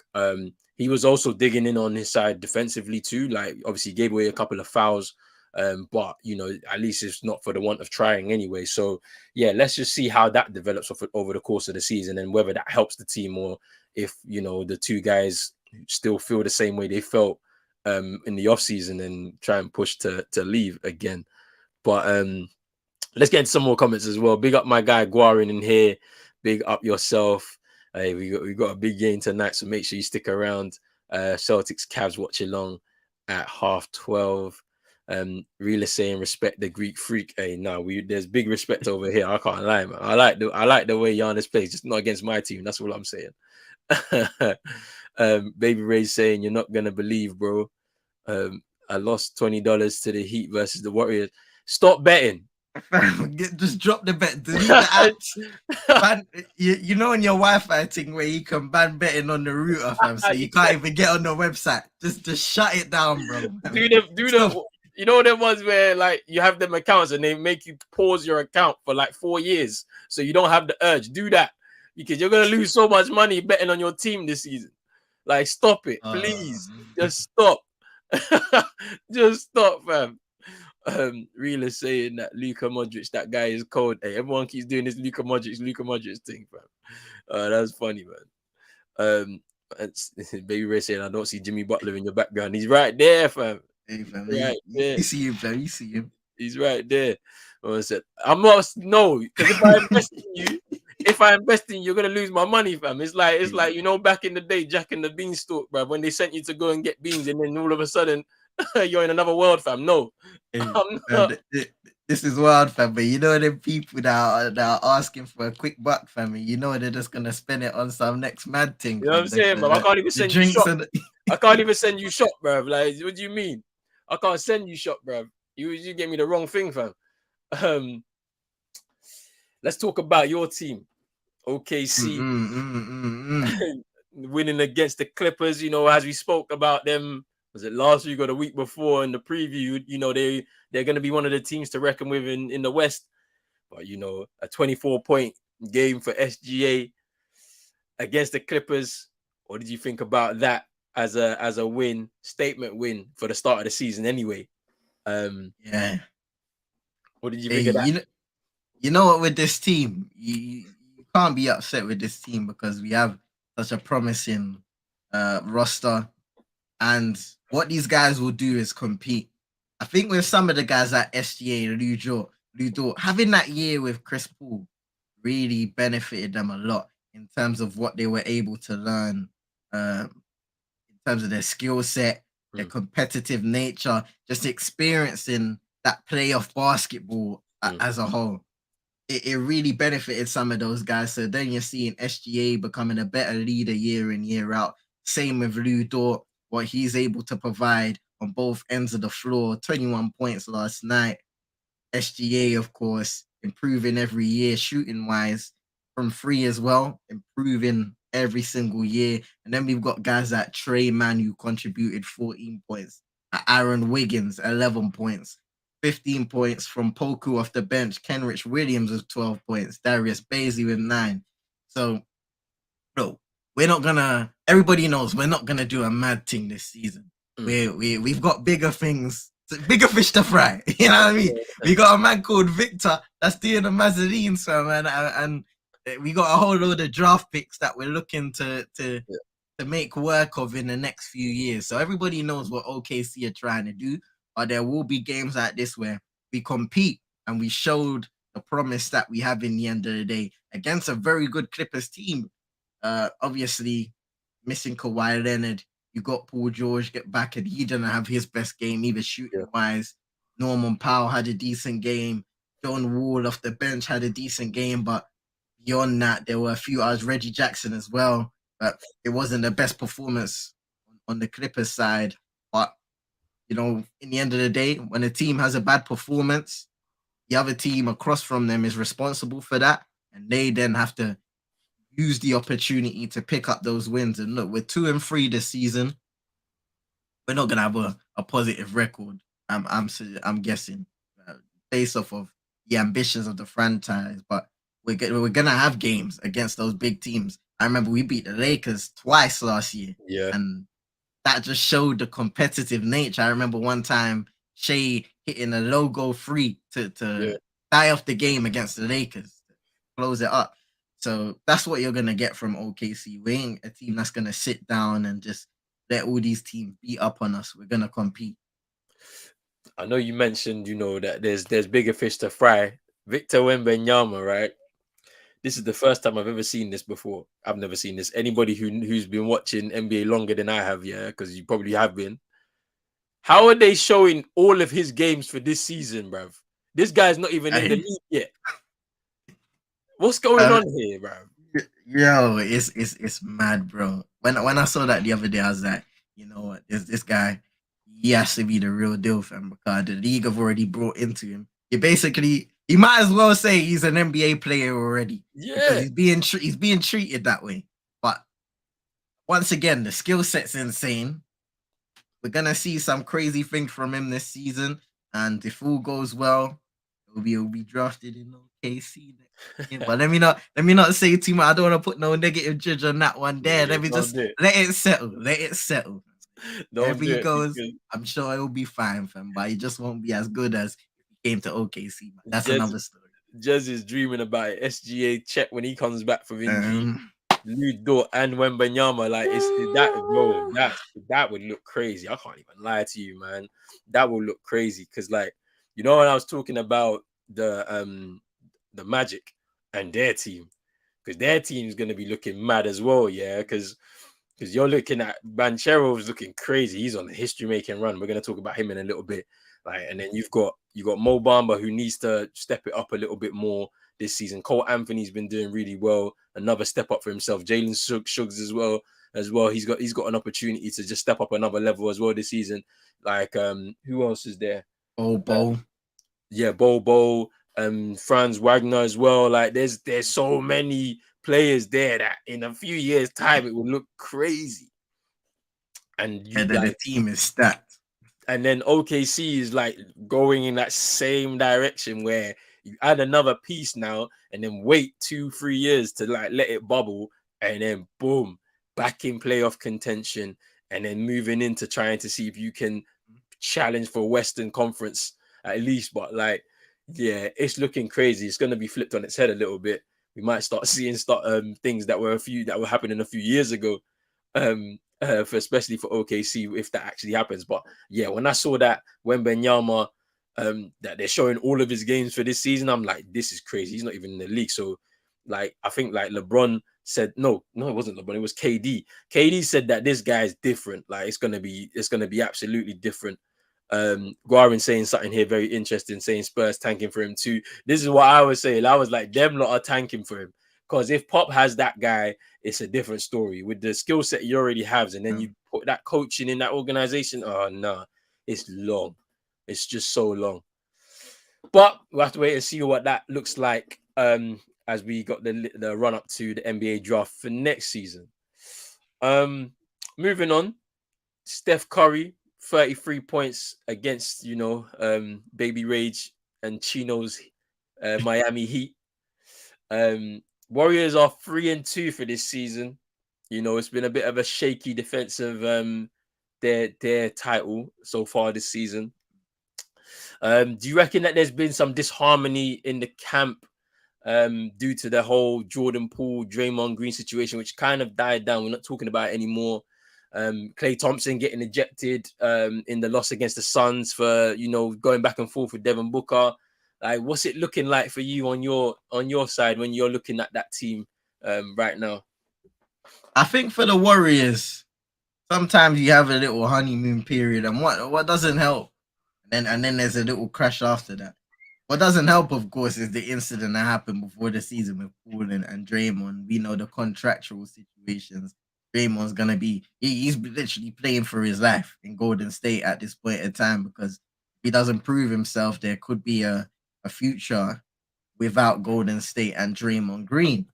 A: he was also digging in on his side defensively too. Like obviously he gave away a couple of fouls, but at least it's not for the want of trying anyway. So yeah, let's just see how that develops over the course of the season and whether that helps the team, or if the two guys still feel the same way they felt in the off season and try and push to leave again. But let's get into some more comments as well. Big up my guy Guarin in here. Big up yourself. Hey, we got a big game tonight, so make sure you stick around. Celtics Cavs watch along at 12:30. Real is saying respect the Greek freak. Hey, no, there's big respect over here. I can't lie, man. I like the way Giannis plays, just not against my team. That's all I'm saying. Baby Ray's saying you're not gonna believe, bro. I lost $20 to the Heat versus the Warriors. Stop betting.
B: Fam, just drop the bet, delete the apps. Ban, you know in your Wi-Fi thing where you can ban betting on the router, fam, so you can't even get on the website. Just shut it down, bro.
A: Do
B: Stop.
A: the you know them ones where like you have them accounts and they make you pause your account for like 4 years so you don't have the urge. Do that because you're gonna lose so much money betting on your team this season. Like, stop it, please. Just stop. Just stop, fam. Real is saying that Luka Modric, that guy is cold. Hey, everyone keeps doing this Luka Modric thing, fam. That's funny, man. It's, Baby Ray saying, I don't see Jimmy Butler in your background. He's right there, fam.
B: Hey, fam,
A: Right there.
B: you see him, fam. You see him.
A: He's right there. I said, I'm not no, because if I invest in you, you're gonna lose my money, fam. It's like you know, back in the day, Jack and the Beanstalk, bro, when they sent you to go and get beans, and then all of a sudden you're in another world, fam. No,
B: Hey,
A: I'm
B: fam,
A: not.
B: this is wild, fam. But you know them people that are asking for a quick buck, fam. You know they're just gonna spend it on some next mad thing,
A: You know what I'm
B: fam.
A: saying, bro? I can't even
B: The
A: send you
B: drinks
A: shop.
B: and
A: I can't even send you shop, bro. Like, what do you mean? I can't send you shop, bro. You get me the wrong thing, fam. Let's talk about your team, OKC. Winning against the Clippers, you know, as we spoke about them, was it last week or the week before in the preview? You know, they're going to be one of the teams to reckon with in the West. But you know, a 24-point game for SGA against the Clippers. What did you think about that as a win, statement win for the start of the season? Anyway,
B: yeah.
A: What did you
B: Hey,
A: think of that?
B: you know what? With this team, you can't be upset with this team because we have such a promising roster, and what these guys will do is compete. I think with some of the guys like SGA, Ludo, having that year with Chris Paul really benefited them a lot in terms of what they were able to learn, in terms of their skill set, their competitive nature, just experiencing that playoff basketball as a whole. It really benefited some of those guys. So then you're seeing SGA becoming a better leader year in, year out. Same with Lou Dort, what he's able to provide on both ends of the floor. 21 points last night. SGA, of course, improving every year shooting wise from free as well, improving every single year. And then we've got guys like Trey Mann who contributed 14 points, Aaron Wiggins 11 points, 15 points from Poku off the bench, Kenrich Williams with 12 points, Darius Baisley with 9. So, no, we're not gonna. Everybody knows we're not gonna do a mad thing this season. We've got bigger things, bigger fish to fry. You know what I mean? We got a man called Victor that's doing the Mazarines, man, and we got a whole load of draft picks that we're looking to make work of in the next few years. So everybody knows what OKC are trying to do. But there will be games like this where we compete and we showed the promise that we have in the end of the day against a very good Clippers team. Obviously, missing Kawhi Leonard, you got Paul George get back, and he didn't have his best game either shooting wise. Norman Powell had a decent game. John Wall off the bench had a decent game, but beyond that, there were a few others. Reggie Jackson as well, but it wasn't the best performance on the Clippers side. But you know, in the end of the day, when a team has a bad performance, the other team across from them is responsible for that, and they then have to use the opportunity to pick up those wins. And look, we're 2-3 this season. We're not gonna have a positive record. I'm guessing based off of the ambitions of the franchise, but we're gonna have games against those big teams. I remember we beat the Lakers twice last year, and that just showed the competitive nature. I remember one time Shea hitting a logo free to tie off the game against the Lakers, to close it up. So that's what you're gonna get from OKC. We ain't a team that's gonna sit down and just let all these teams beat up on us. We're gonna compete.
A: I know you mentioned, you know, that there's bigger fish to fry. Victor Wembanyama, right? This is the first time I've ever seen this before. I've never seen this. Anybody who's been watching NBA longer than I have, yeah, because you probably have been. How are they showing all of his games for this season, bruv? This guy's not even in the league yet. What's going on here, bruv?
B: Yo, it's mad, bro. When I saw that the other day, I was like, you know what, this guy, he has to be the real deal, fam, because the league have already brought into him. You basically He might as well say he's an NBA player already because
A: Yeah,
B: he's being treated that way. But once again, the skill set's insane. We're gonna see some crazy things from him this season, and if all goes well, he'll be drafted in OKC next year. But let me not say too much. I don't want to put no negative judge on that one there.
A: yeah,
B: Let me
A: don't
B: just
A: do it.
B: let it settle. Let it settle.
A: Don't
B: Wherever
A: do
B: he
A: it
B: goes,
A: because
B: I'm sure he'll be fine, fam. But he just won't be as good as if he came to OKC. Man. That's
A: Jez,
B: another story.
A: Jez is dreaming about it. SGA check when he comes back from injury.
B: Um,
A: Lou Dort and Wembanyama, like it's that bro, that would look crazy. I can't even lie to you, man. That would look crazy because, like, when I was talking about the Magic and their team, because their team is gonna be looking mad as well, yeah. Because you're looking at Banchero's looking crazy. He's on a history making run. We're gonna talk about him in a little bit. Like, and then you got Mo Bamba who needs to step it up a little bit more this season. Cole Anthony's been doing really well. Another step up for himself. Jalen Suggs as well. He's got an opportunity to just step up another level as well this season. Like who else is there?
B: Bobo.
A: Yeah, Bobo, Franz Wagner as well. Like there's so many players there that in a few years' time it will look crazy. And you
B: And then the
A: like
B: team is stacked.
A: and then OKC is like going in that same direction where you add another piece now and then wait 2-3 years to like let it bubble and then boom, back in playoff contention and then moving into trying to see if you can challenge for Western Conference at least. But like, yeah, it's looking crazy. It's gonna be flipped on its head a little bit. We might start seeing things that were happening a few years ago, especially for OKC if that actually happens. But yeah, when I saw that Wembanyama, that they're showing all of his games for this season, I'm like, this is crazy. He's not even in the league. So, like, I think like LeBron said, no, it wasn't LeBron. It was KD. KD said that this guy is different. Like, it's gonna be absolutely different. Guarin saying something here very interesting, saying Spurs tanking for him too. This is what I was saying. I was like, them lot are tanking for him. Because if Pop has that guy, it's a different story. With the skill set he already has, and then you put that coaching in that organization, oh no, it's long. It's just so long. But we'll have to wait and see what that looks like as we got the run up to the NBA draft for next season. Um, Moving on, Steph Curry, 33 points against Baby Rage and Chino's Miami Heat. Warriors are 3-2 for this season. It's been a bit of a shaky defensive their title so far this season. Do you reckon that there's been some disharmony in the camp due to the whole Jordan Poole, Draymond Green situation, which kind of died down? We're not talking about it anymore. Klay Thompson getting ejected in the loss against the Suns for going back and forth with Devin Booker. Like, what's it looking like for you on your side when you're looking at that team right now?
B: I think for the Warriors, sometimes you have a little honeymoon period, and what doesn't help, and then there's a little crash after that. What doesn't help, of course, is the incident that happened before the season with Paul and Draymond. We know the contractual situations. Draymond's gonna be he's literally playing for his life in Golden State at this point in time because if he doesn't prove himself, there could be a future without Golden State and Draymond Green.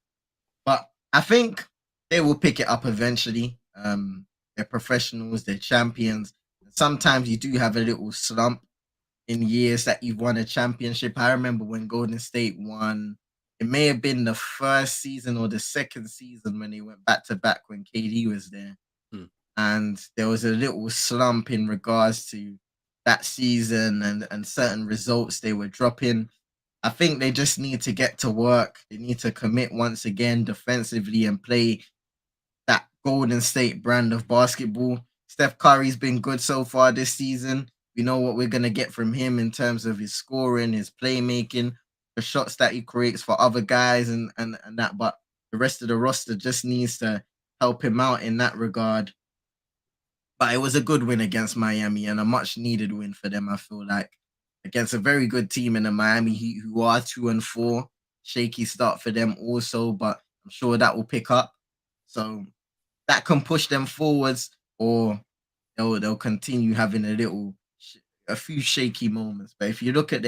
B: But I think they will pick it up eventually. They're professionals, they're champions. Sometimes you do have a little slump in years that you've won a championship. I remember when Golden State won, it may have been the first season or the second season when they went back to back when KD was there.
A: Hmm.
B: And there was a little slump in regards to that season and certain results they were dropping. I think they just need to get to work. They need to commit once again defensively and play that Golden State brand of basketball. Steph Curry's been good so far this season. We know what we're gonna get from him in terms of his scoring, his playmaking, the shots that he creates for other guys and that. But the rest of the roster just needs to help him out in that regard. But it was a good win against Miami and a much needed win for them, I feel like. Against a very good team in the Miami Heat who are 2-4. Shaky start for them also, but I'm sure that will pick up. So that can push them forwards, or they'll continue having a few shaky moments. But if you look at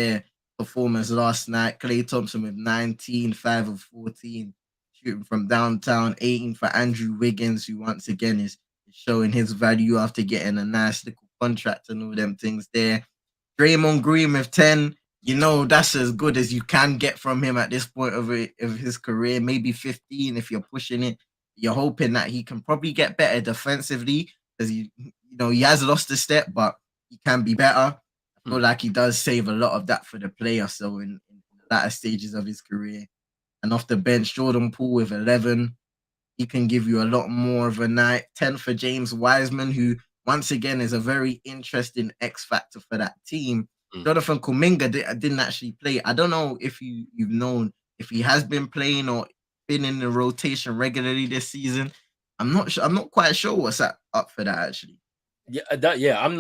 B: performance last night. Klay Thompson with 19, 5 of 14, shooting from downtown, 18 for Andrew Wiggins, who once again is showing his value after getting a nice little contract and all them things there. Draymond Green with 10. That's as good as you can get from him at this point of his career. Maybe 15 if you're pushing it. You're hoping that he can probably get better defensively because he has lost a step, but he can be better. I feel like he does save a lot of that for the player. So in the latter stages of his career, and off the bench, Jordan Poole with 11. He can give you a lot more of a night. 10 for James Wiseman, who once again is a very interesting X factor for that team. Jonathan Kuminga didn't actually play. I don't know if you've known if he has been playing or been in the rotation regularly this season. I'm not sure. I'm not quite sure what's up for that actually.
A: Yeah, I'm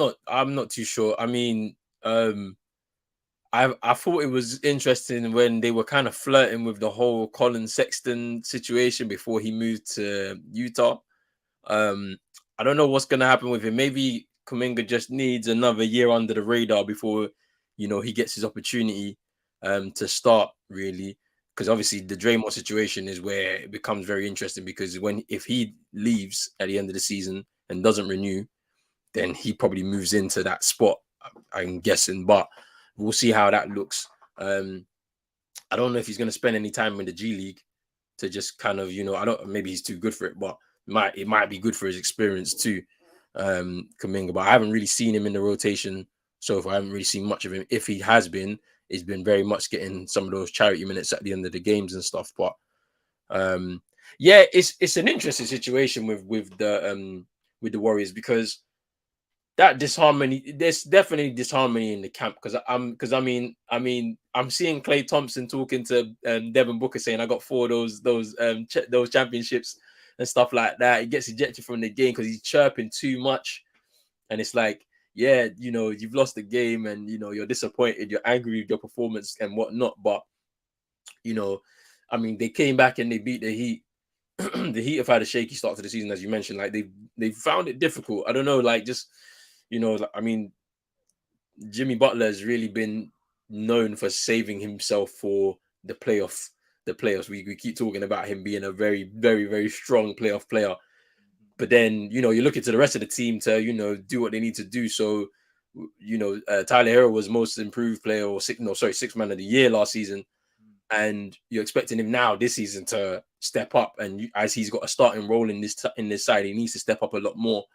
A: not too sure. I mean, I thought it was interesting when they were kind of flirting with the whole Colin Sexton situation before he moved to Utah. I don't know what's gonna happen with him. Maybe Kuminga just needs another year under the radar before he gets his opportunity to start really. Because obviously the Draymond situation is where it becomes very interesting because if he leaves at the end of the season and doesn't renew, then he probably moves into that spot, I'm guessing. But we'll see how that looks. I don't know if he's going to spend any time in the G League to just kind of, I don't. Maybe he's too good for it, but it might be good for his experience too, Kuminga. But I haven't really seen him in the rotation so far. I haven't really seen much of him. If he has been, he's been very much getting some of those charity minutes at the end of the games and stuff. But yeah, it's an interesting situation with the Warriors because that disharmony, there's definitely disharmony in the camp because I'm seeing Klay Thompson talking to Devin Booker saying I got 4 of those championships and stuff like that. He gets ejected from the game because he's chirping too much, and it's like, yeah, you've lost the game and you're disappointed, you're angry with your performance and whatnot, but they came back and they beat the Heat. The Heat have had a shaky start to the season, as you mentioned. Like they found it difficult. I don't know, like just Jimmy Butler has really been known for saving himself for the playoffs. The playoffs. We keep talking about him being a very, very, very strong playoff player. But then, you're looking to the rest of the team to, do what they need to do. So, Tyler Hero was most improved player or sixth man of the year last season. And you're expecting him now this season to step up. And as he's got a starting role in this side, he needs to step up a lot more.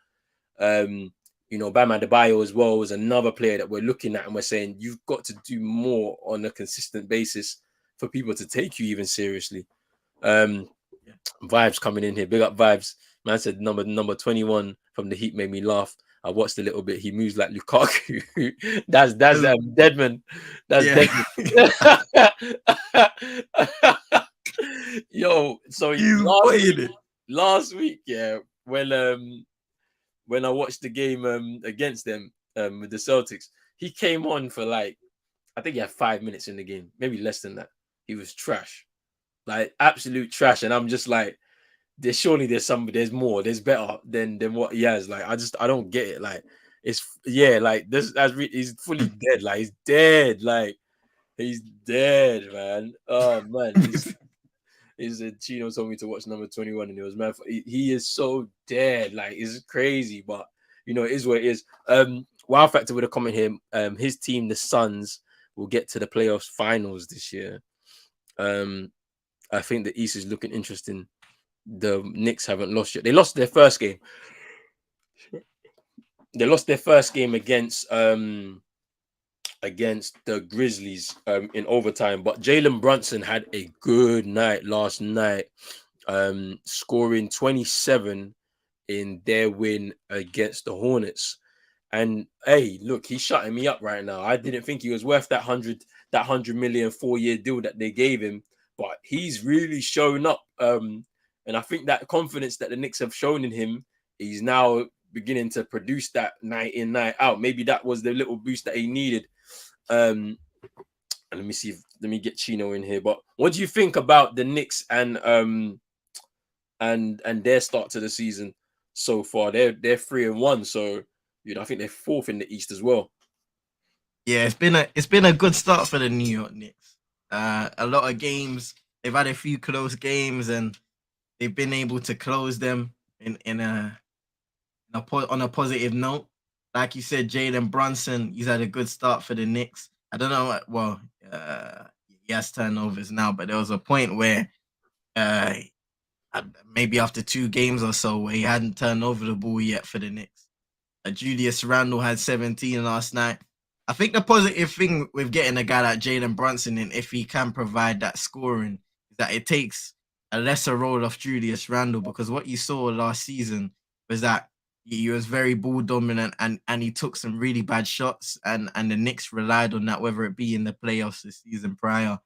A: Bam Adebayo as well was another player that we're looking at and we're saying you've got to do more on a consistent basis for people to take you even seriously. Vibes coming in here, big up Vibes. Man said number 21 from the Heat made me laugh. I watched a little bit. He moves like Lukaku. that's Deadman. That's Deadman. Yo, so last week, yeah, when I watched the game against them with the Celtics, he came on for I think he had 5 minutes in the game, maybe less than that. He was trash, like absolute trash, and I'm just like, there's more, there's better than what he has. Like I don't get it. Like he's fully dead. Like he's dead. Like he's dead, man. Oh man, He said Chino told me to watch number 21 and it was mad. He is so dead. Like, it's crazy, but it is what it is. Wow Factor with a comment here. His team, the Suns, will get to the playoffs finals this year. I think the East is looking interesting. The Knicks haven't lost yet. They lost their first game. They lost their first game against the Grizzlies in overtime. But Jalen Brunson had a good night last night, scoring 27 in their win against the Hornets. And hey, look, he's shutting me up right now. I didn't think he was worth that 100 million 4-year deal that they gave him, but he's really shown up. And I think that confidence that the Knicks have shown in him, he's now beginning to produce that night in, night out. Maybe that was the little boost that he needed. And let me get Chino in here. But what do you think about the Knicks and their start to the season so far? They're 3-1, so I think they're 4th in the East as well.
B: Yeah, it's been a good start for the New York Knicks. A lot of games. They've had a few close games, and they've been able to close them on a positive note. Like you said, Jalen Brunson, he's had a good start for the Knicks. I don't know. Well, he has turnovers now, but there was a point where uh, maybe after 2 games or so where he hadn't turned over the ball yet for the Knicks. Julius Randle had 17 last night. I think the positive thing with getting a guy like Jalen Brunson in, if he can provide that scoring, is that it takes a lesser role of Julius Randle, because what you saw last season was that he was very ball dominant, and he took some really bad shots, and the Knicks relied on that, whether it be in the playoffs the season prior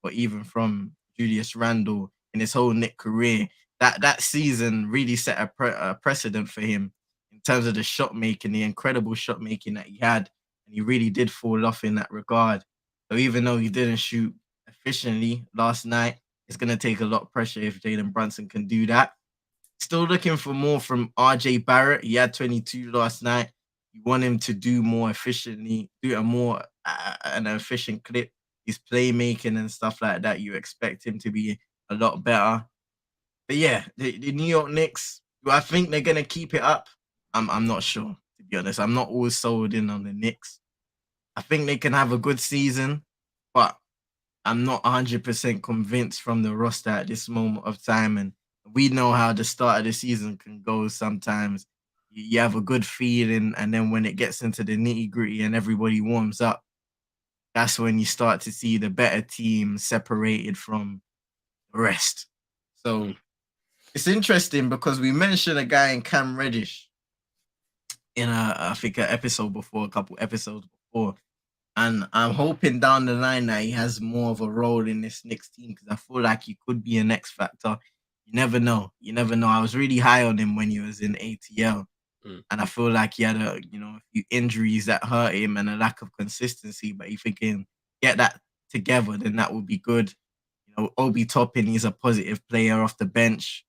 B: or even from Julius Randle in his whole Knick career. That season really set a precedent for him in terms of the shot making, the incredible shot making that he had, and he really did fall off in that regard. So even though he didn't shoot efficiently last night, it's going to take a lot of pressure if Jalen Brunson can do that. Still looking for more from RJ Barrett. He had 22 last night. You want him to do more efficiently, do a more an efficient clip. His playmaking and stuff like that, you expect him to be a lot better. But yeah, the New York Knicks, do I think they're gonna keep it up? I'm not sure, to be honest. I'm not always sold in on the Knicks. I think they can have a good season, but I'm not 100% convinced from the roster at this moment of time. And we know how the start of the season can go sometimes. You have a good feeling, and then when it gets into the nitty gritty and everybody warms up, that's when you start to see the better team separated from the rest. So it's interesting because we mentioned a guy in Cam Reddish in I think an episode before, a couple episodes before. And I'm hoping down the line that he has more of a role in this next team, because I feel like he could be an X factor. You never know. You never know. I was really high on him when he was in ATL.
A: Mm.
B: And I feel like he had a few injuries that hurt him and a lack of consistency. But if he can get that together, then that would be good. Obi Toppin, he's a positive player off the bench,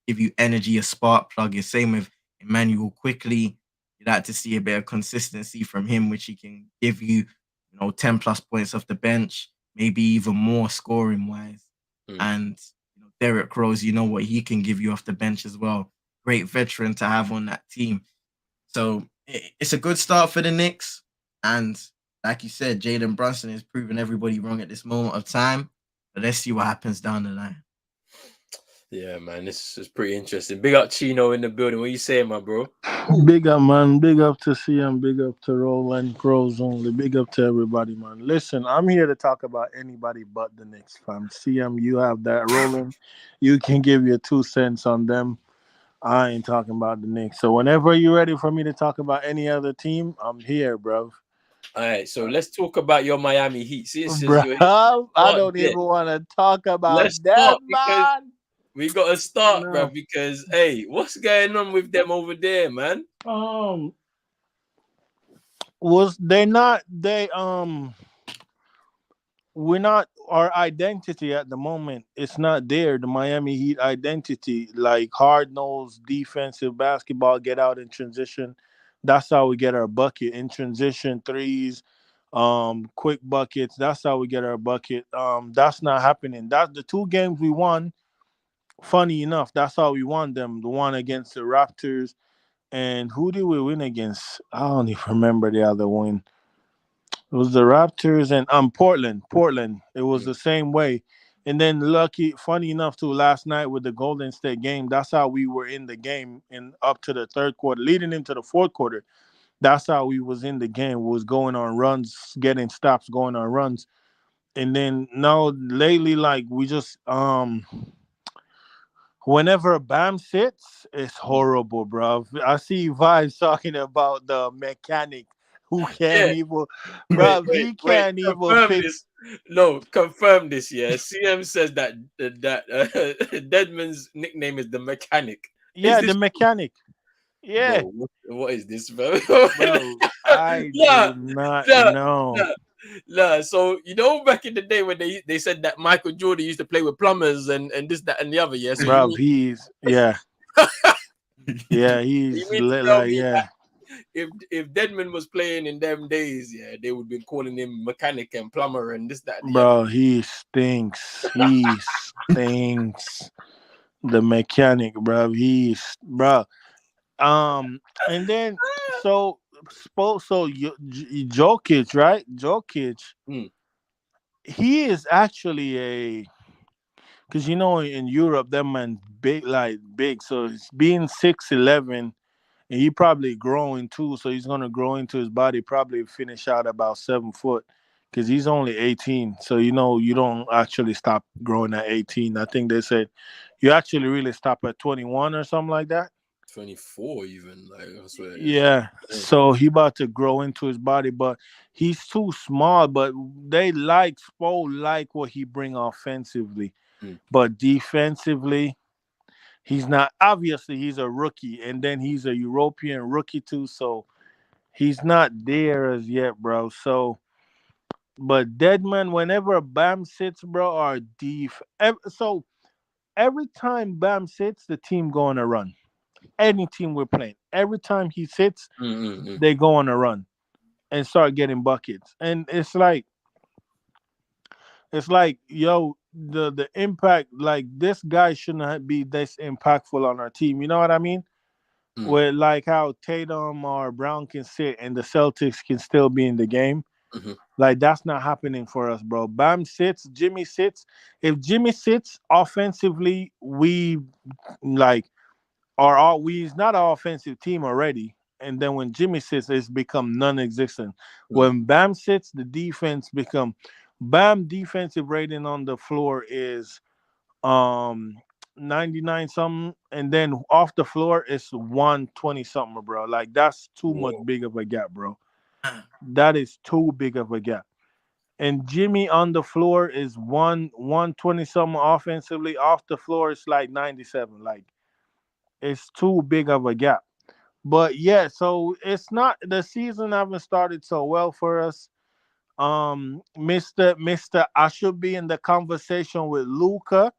B: give you energy, a spark plug. The same with Emmanuel Quickly. You'd like to see a bit of consistency from him, which he can give you, 10 plus points off the bench, maybe even more scoring wise.
A: Mm.
B: And Derek Rose, you know what he can give you off the bench as well. Great veteran to have on that team. So it's a good start for the Knicks. And like you said, Jalen Brunson is proving everybody wrong at this moment of time. But let's see what happens down the line.
A: Yeah, man, this is pretty interesting. Big up Chino in the building. What you saying, my bro?
C: Big up, man. Big up to CM. Big up to Roland. Crows only. Big up to everybody, man. Listen, I'm here to talk about anybody but the Knicks, fam. CM, you have that. Roland, you can give your 2 cents on them. I ain't talking about the Knicks. So whenever you're ready for me to talk about any other team, I'm here, bro.
A: All right, so let's talk about your Miami Heat. Since
C: Bro,
A: you're here,
C: I
A: start
C: don't
A: there.
C: even want to talk about
A: Let's start
C: them,
A: because
C: man.
A: we got to start, bro.
C: No.
A: Because hey, what's going on with them over there, man?
C: Um, was they not we're not our identity at the moment. It's not there. The Miami Heat identity, like hard nosed defensive basketball, get out in transition. That's how we get our bucket in transition threes, quick buckets. That's how we get our bucket. That's not happening. That's the 2 games we won. Funny enough, that's how we won them. The one against the Raptors, and who did we win against? I don't even remember the other one. It was the Raptors and Portland. Portland. It was
A: Mm.
C: the same way. And then funny enough too, last night with the Golden State game, that's how we were in the game and up to the third quarter, leading into the fourth quarter. That's how we was in the game. We was going on runs, getting stops, going on runs. And then now lately, like we just whenever Bam sits, it's horrible, bro. I see Vibes talking about the mechanic who can't
A: Yeah,
C: even,
A: wait,
C: bro.
A: wait,
C: He
A: wait.
C: can't even
A: Confirm
C: fix.
A: this. No, confirm this. Yeah, CM says that Deadman's nickname is the mechanic. Is
C: Yeah, the
A: this,
C: mechanic. Yeah,
A: bro? What is this, bro?
C: bro. I
A: Yeah,
C: do not
A: yeah,
C: know,
A: yeah. Nah, so back in the day when they said that Michael Jordan used to play with plumbers and this, that, and the other, yeah. So
C: bro. He's yeah, yeah.
A: you
C: He's
A: mean to tell
C: like
A: me
C: yeah.
A: if Deadman was playing in them days, yeah, they would be calling him mechanic and plumber and this, that, and the other.
C: Bro, he stinks. He stinks. The mechanic, bro. Bro. And then so Jokic, right? Jokic,
A: Hmm.
C: he is actually a because in Europe that man big like big, so it's being 6'11", and he probably growing too, so he's gonna grow into his body, probably finish out about 7 foot, because he's only 18. So you don't actually stop growing at 18. I think they said you actually really stop at 21 or something like that.
A: 24 even, like that's what it is.
C: Yeah,
A: Yeah.
C: so he about to grow into his body, but he's too small. But they like Spo like what he bring offensively,
A: Mm.
C: but defensively, he's not. Obviously, he's a rookie, and then he's a European rookie too, so he's not there as yet, bro. So, but Deadman, whenever Bam sits, bro, are so every time Bam sits, the team go on a run. Any team we're playing, every time he sits,
A: Mm-mm-mm.
C: they go on a run and start getting buckets. And it's like, yo, the impact, like this guy shouldn't be this impactful on our team. You know what I mean?
A: Mm.
C: Where like how Tatum or Brown can sit and the Celtics can still be in the game.
A: Mhm.
C: Like that's not happening for us, bro. Bam sits, Jimmy sits. If Jimmy sits offensively, we like are all we's not an offensive team already. And then when Jimmy sits, it's become non-existent.
A: Mm.
C: When Bam sits, the defense become Bam defensive rating on the floor is um 99 something, and then off the floor it's 120 something, bro. Like that's too much
A: Whoa.
C: big of a gap, bro. That is too big of a gap. And Jimmy on the floor is 120 something offensively. Off the floor it's like 97. Like it's too big of a gap. But yeah, so it's not the season haven't started so well for us. Mister, I should be in the conversation with Luca.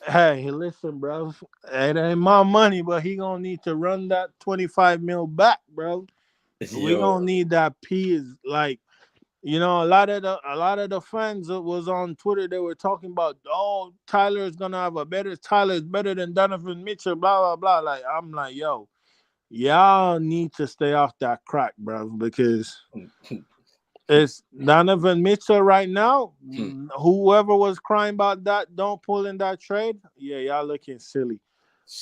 C: Hey, listen, bro. It ain't my money, but he gonna need to run that 25 mil back, bro. We
A: Yo.
C: gonna need that P is like, a lot of the fans that was on Twitter, they were talking about, oh, Tyler's better than Donovan Mitchell, blah blah blah. Like I'm like, yo, y'all need to stay off that crack, bro, because it's Donovan Mitchell right now. Whoever was crying about that, don't pull in that trade. Yeah, y'all looking silly.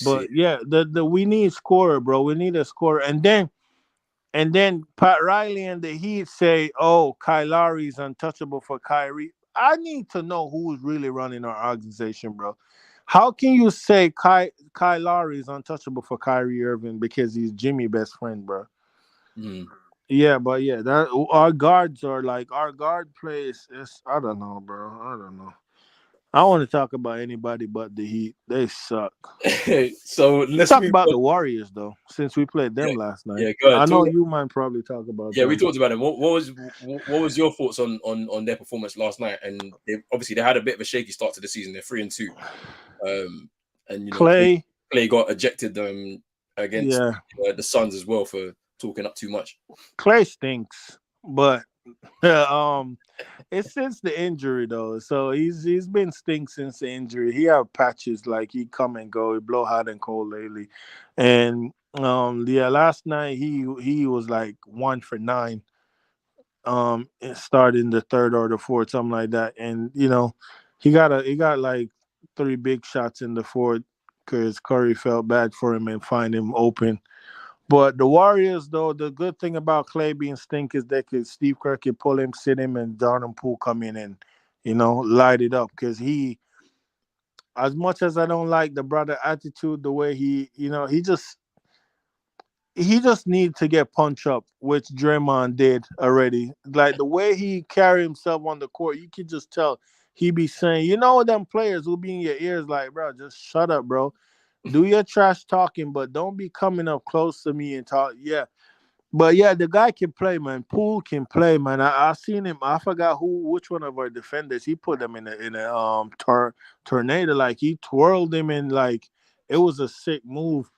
C: But
A: Shit.
C: yeah, the we need scorer, bro. We need a scorer. And then Pat Riley and the Heat say, oh, Kyle Lowry's untouchable for Kyrie. I need to know who's really running our organization, bro. How can you say Kyle Lowry is untouchable for Kyrie Irving because he's Jimmy's best friend, bro?
A: Mm.
C: Yeah, but yeah, that our guards are like our guard plays. I don't know, bro. I don't know. I don't want to talk about anybody but the Heat. They suck.
A: So
C: We
A: let's
C: talk
A: move
C: about
A: on.
C: the Warriors though, since we played
A: Yeah,
C: them last night.
A: yeah, go
C: I
A: ahead.
C: know you might probably talk about
A: Yeah, we
C: them.
A: talked about it. What was your thoughts on their performance last night? And they had a bit of a shaky start to the season. They're 3-2. And Clay,
C: Clay,
A: Clay got ejected against
C: yeah,
A: the Suns as well for talking up too much.
C: Clay stinks, but it's since the injury though. So he's been stink since the injury. He have patches like he come and go. He blow hot and cold lately, and yeah, last night he was like 1 for 9. Starting the third or the fourth, something like that, and he got like 3 big shots in the fourth because Curry felt bad for him and find him open. But the Warriors, though, the good thing about Clay being stink is Steve Kerr can pull him, sit him, and Jordan Poole come in and light it up. Because as much as I don't like the brother attitude, the way he just needs to get punched up, which Draymond did already. Like the way he carry himself on the court, you can just tell he be saying, them players will be in your ears, like, bro, just shut up, bro. Do your trash talking, but don't be coming up close to me and talk. Yeah, but yeah, the guy can play, man. Poole can play, man. I seen him. I forgot which one of our defenders. He put them in a tornado. Like he twirled him, and like it was a sick move.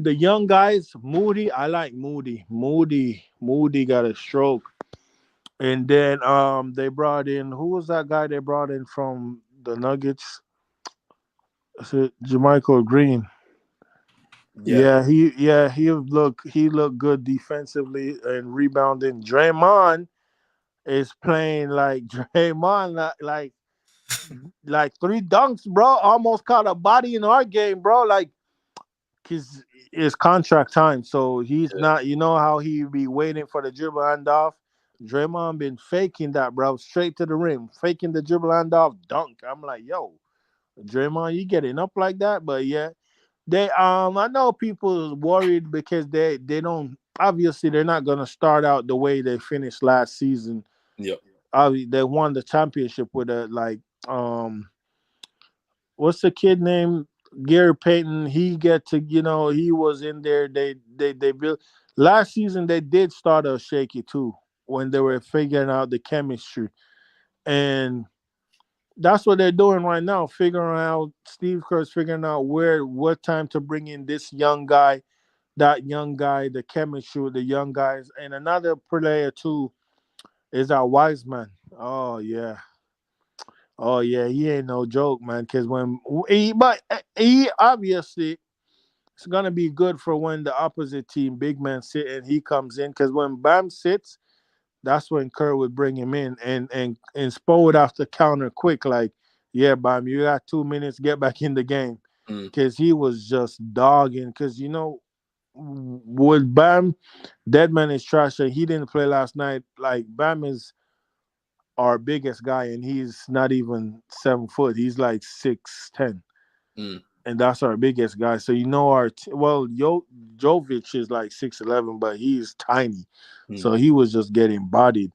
C: The young guys, Moody. I like Moody. Moody got a stroke. And then they brought in, who was that guy they brought in from the Nuggets? Is it Jermichael Green?
A: Yeah,
C: He looked good defensively and rebounding. Draymond is playing like Draymond, like three dunks, bro. Almost caught a body in our game, bro. Like, cause it's contract time, so he's
A: yeah.
C: not. You know how he be waiting for the dribble handoff. Draymond been faking that, bro, straight to the rim, faking the dribble handoff, dunk. I'm like, yo, Draymond, you getting up like that? But yeah, they I know people worried because they don't, obviously they're not gonna start out the way they finished last season.
A: Yeah.
C: They won the championship with a um what's the kid name? Gary Payton. He get to, he was in there. They built last season. They did start a shaky too when they were figuring out the chemistry, and that's what they're doing right now. Figuring out Steve Kerr's figuring out what time to bring in this young guy, that young guy, the chemistry with the young guys, and another player too is our Wiseman. Oh yeah. Oh yeah, he ain't no joke, man. Because he obviously it's gonna be good for when the opposite team big man sit and he comes in. Because when Bam sits, that's when Kerr would bring him in and Spo would have to counter quick. Like, yeah, Bam, you got 2 minutes, get back in the game.
A: Mm,
C: Because he was just dogging. Because with Bam, Deadman is trash. And he didn't play last night. Like Bam is our biggest guy, and he's not even 7 foot. He's like 6'10",
A: mm,
C: and that's our biggest guy. So Jovic is like 6'11", but he's tiny.
A: mm.
C: So he was just getting bodied.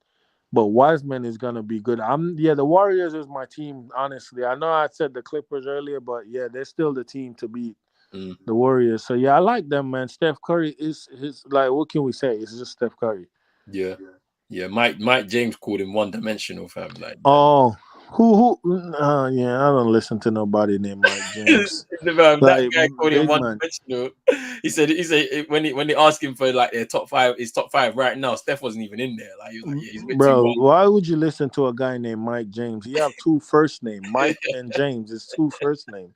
C: But Wiseman is gonna be good. The Warriors is my team. Honestly, I know I said the Clippers earlier, but yeah, they're still the team to beat
A: Mm.
C: the Warriors. So yeah, I like them, man. Steph Curry is his, like, what can we say? It's just Steph Curry.
A: Yeah. Yeah. Mike James called him one dimensional, fam. Like that.
C: Oh, yeah, I don't listen to nobody named Mike James.
A: That
C: Like,
A: guy called him
C: big
A: one
C: man,
A: dimensional. He said when they asked him for like their top five, his top five right now, Steph wasn't even in there. Like he was like, yeah, he's a bit too
C: bro.
A: one.
C: Why would you listen to a guy named Mike James? He have two first name, Mike and James. It's two first name.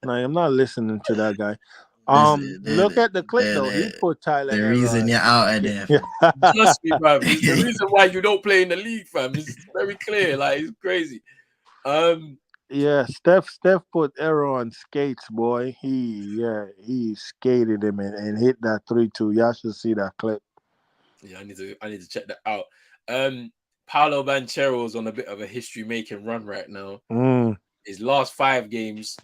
C: Like, I'm not listening to that guy.
B: Listen,
C: Look at the clip though. He put Tyler
B: the reason
C: Error.
B: you're out of there.
A: Trust me, bro. It's the reason why you don't play in the league, fam. It's very clear. Like it's crazy. Um,
C: Yeah, Steph put Error on skates, boy. He skated him and hit that 3-2. Y'all should see that clip.
A: yeah, I need to check that out. Paolo Banchero's on a bit of a history making run right now.
C: Mm.
A: His last 5 games,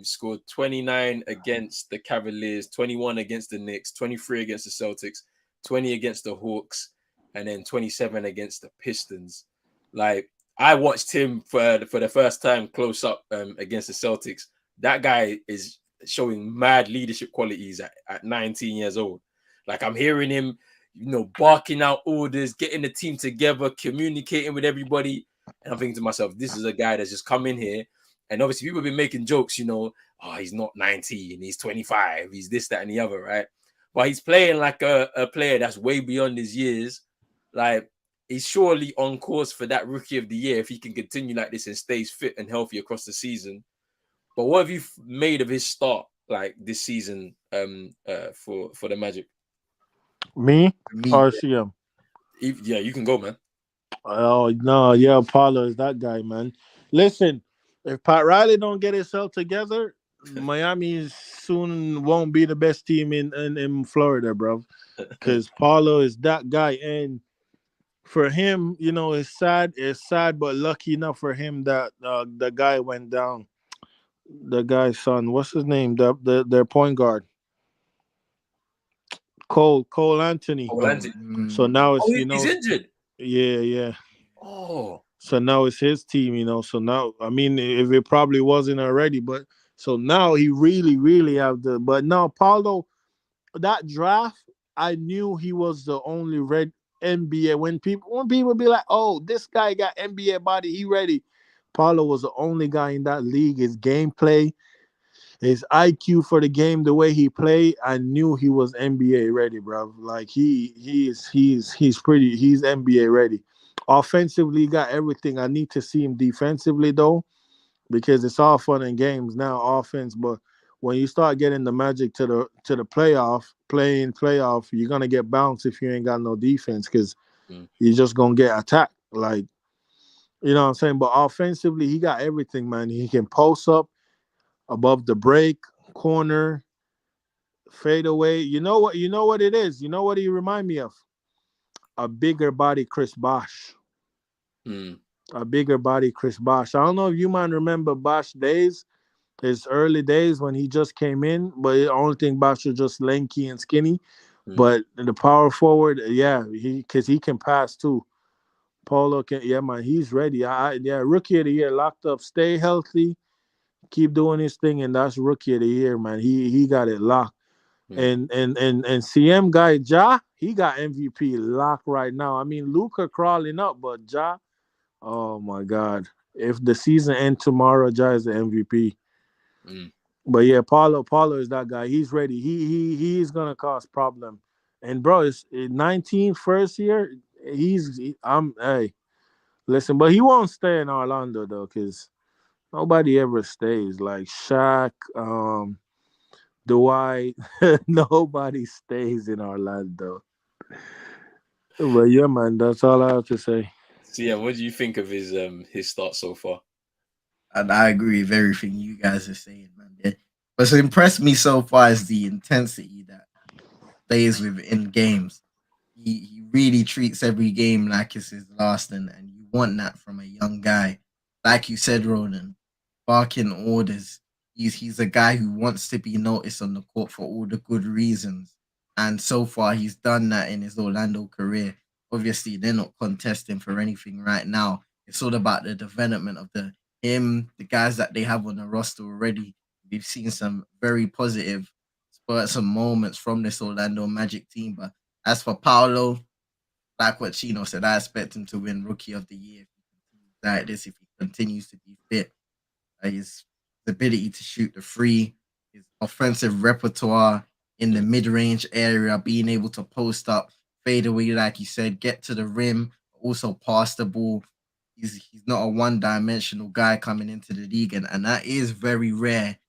A: scored 29 against the Cavaliers, 21 against the Knicks, 23 against the Celtics, 20 against the Hawks, and then 27 against the Pistons. Like I watched him for the first time close up against the Celtics. That guy is showing mad leadership qualities at 19 years old. Like I'm hearing him, barking out orders, getting the team together, communicating with everybody. And I'm thinking to myself, this is a guy that's just come in here. And obviously, people have been making jokes, oh, he's not 19, he's 25, he's this, that, and the other, right? But he's playing like a player that's way beyond his years. Like, he's surely on course for that rookie of the year if he can continue like this and stays fit and healthy across the season. But what have you made of his start, like this season, for the Magic?
C: Me?
B: Me,
C: RCM.
A: Yeah, you can go, man.
C: Oh no, yeah, Paulo is that guy, man. Listen, if Pat Riley don't get himself together, Miami soon won't be the best team in Florida, bro. Because Paulo is that guy, and for him, it's sad, but lucky enough for him that the guy went down. The guy's son, what's his name? Their point guard, Cole Anthony.
A: Oh, Lanzi.
C: So now
A: Oh,
C: it's
A: he's injured.
C: yeah.
A: Oh,
C: So now it's his team, So now, I mean, if it probably wasn't already, but so now he really, really have the. But now, Paulo, that draft, I knew he was the only red NBA. When people be like, "Oh, this guy got NBA body, he ready." Paulo was the only guy in that league. His gameplay, his IQ for the game, the way he played, I knew he was NBA ready, bro. Like he's NBA ready. Offensively, he got everything. I need to see him defensively though, because it's all fun and games now, offense. But when you start getting the magic to the playoff, you're gonna get bounced if you ain't got no defense, because
A: Mm.
C: you're just gonna get attacked. Like, you know what I'm saying? But offensively, he got everything, man. He can post up above the break, corner, fade away. You know what? You know what it is. You know what he remind me of? A bigger body, Chris Bosh.
A: Mm.
C: A bigger body, Chris Bosh. I don't know if you might remember Bosh days, his early days when he just came in. But the only thing Bosh was just lanky and skinny.
A: Mm.
C: But the power forward, yeah, because he can pass too. Paulo can, yeah, man, he's ready. Yeah, rookie of the year, locked up. Stay healthy, keep doing his thing, and that's rookie of the year, man. He got it locked.
A: Mm.
C: And CM guy Ja, he got MVP locked right now. I mean, Luca crawling up, but Ja, oh my God. If the season ends tomorrow, Ja is the MVP.
A: Mm.
C: But yeah, Paulo is that guy. He's ready. He's gonna cause problem. And bro, it's 19 first year. I'm hey, listen, but he won't stay in Orlando though, because nobody ever stays. Like Shaq, Dwight, nobody stays in Orlando. But yeah, man, that's all I have to say.
A: So yeah, what do you think of his start so far?
B: And I agree with everything you guys are saying, man. Yeah. What's impressed me so far is the intensity that plays within games. He really treats every game like it's his last, and you want that from a young guy. Like you said, Ronan, barking orders. He's a guy who wants to be noticed on the court for all the good reasons. And so far he's done that in his Orlando career. Obviously, they're not contesting for anything right now. It's all about the development of the guys that they have on the roster already. We've seen some very positive spurts and moments from this Orlando Magic team. But as for Paolo, like what Chino said, I expect him to win Rookie of the Year if he continues like this, if he continues to be fit. His ability to shoot the free, his offensive repertoire in the
A: Mm.
B: mid-range area, being able to post up, fade away, like you said, get to the rim, also pass the ball. He's not a one-dimensional guy coming into the league, and that is very rare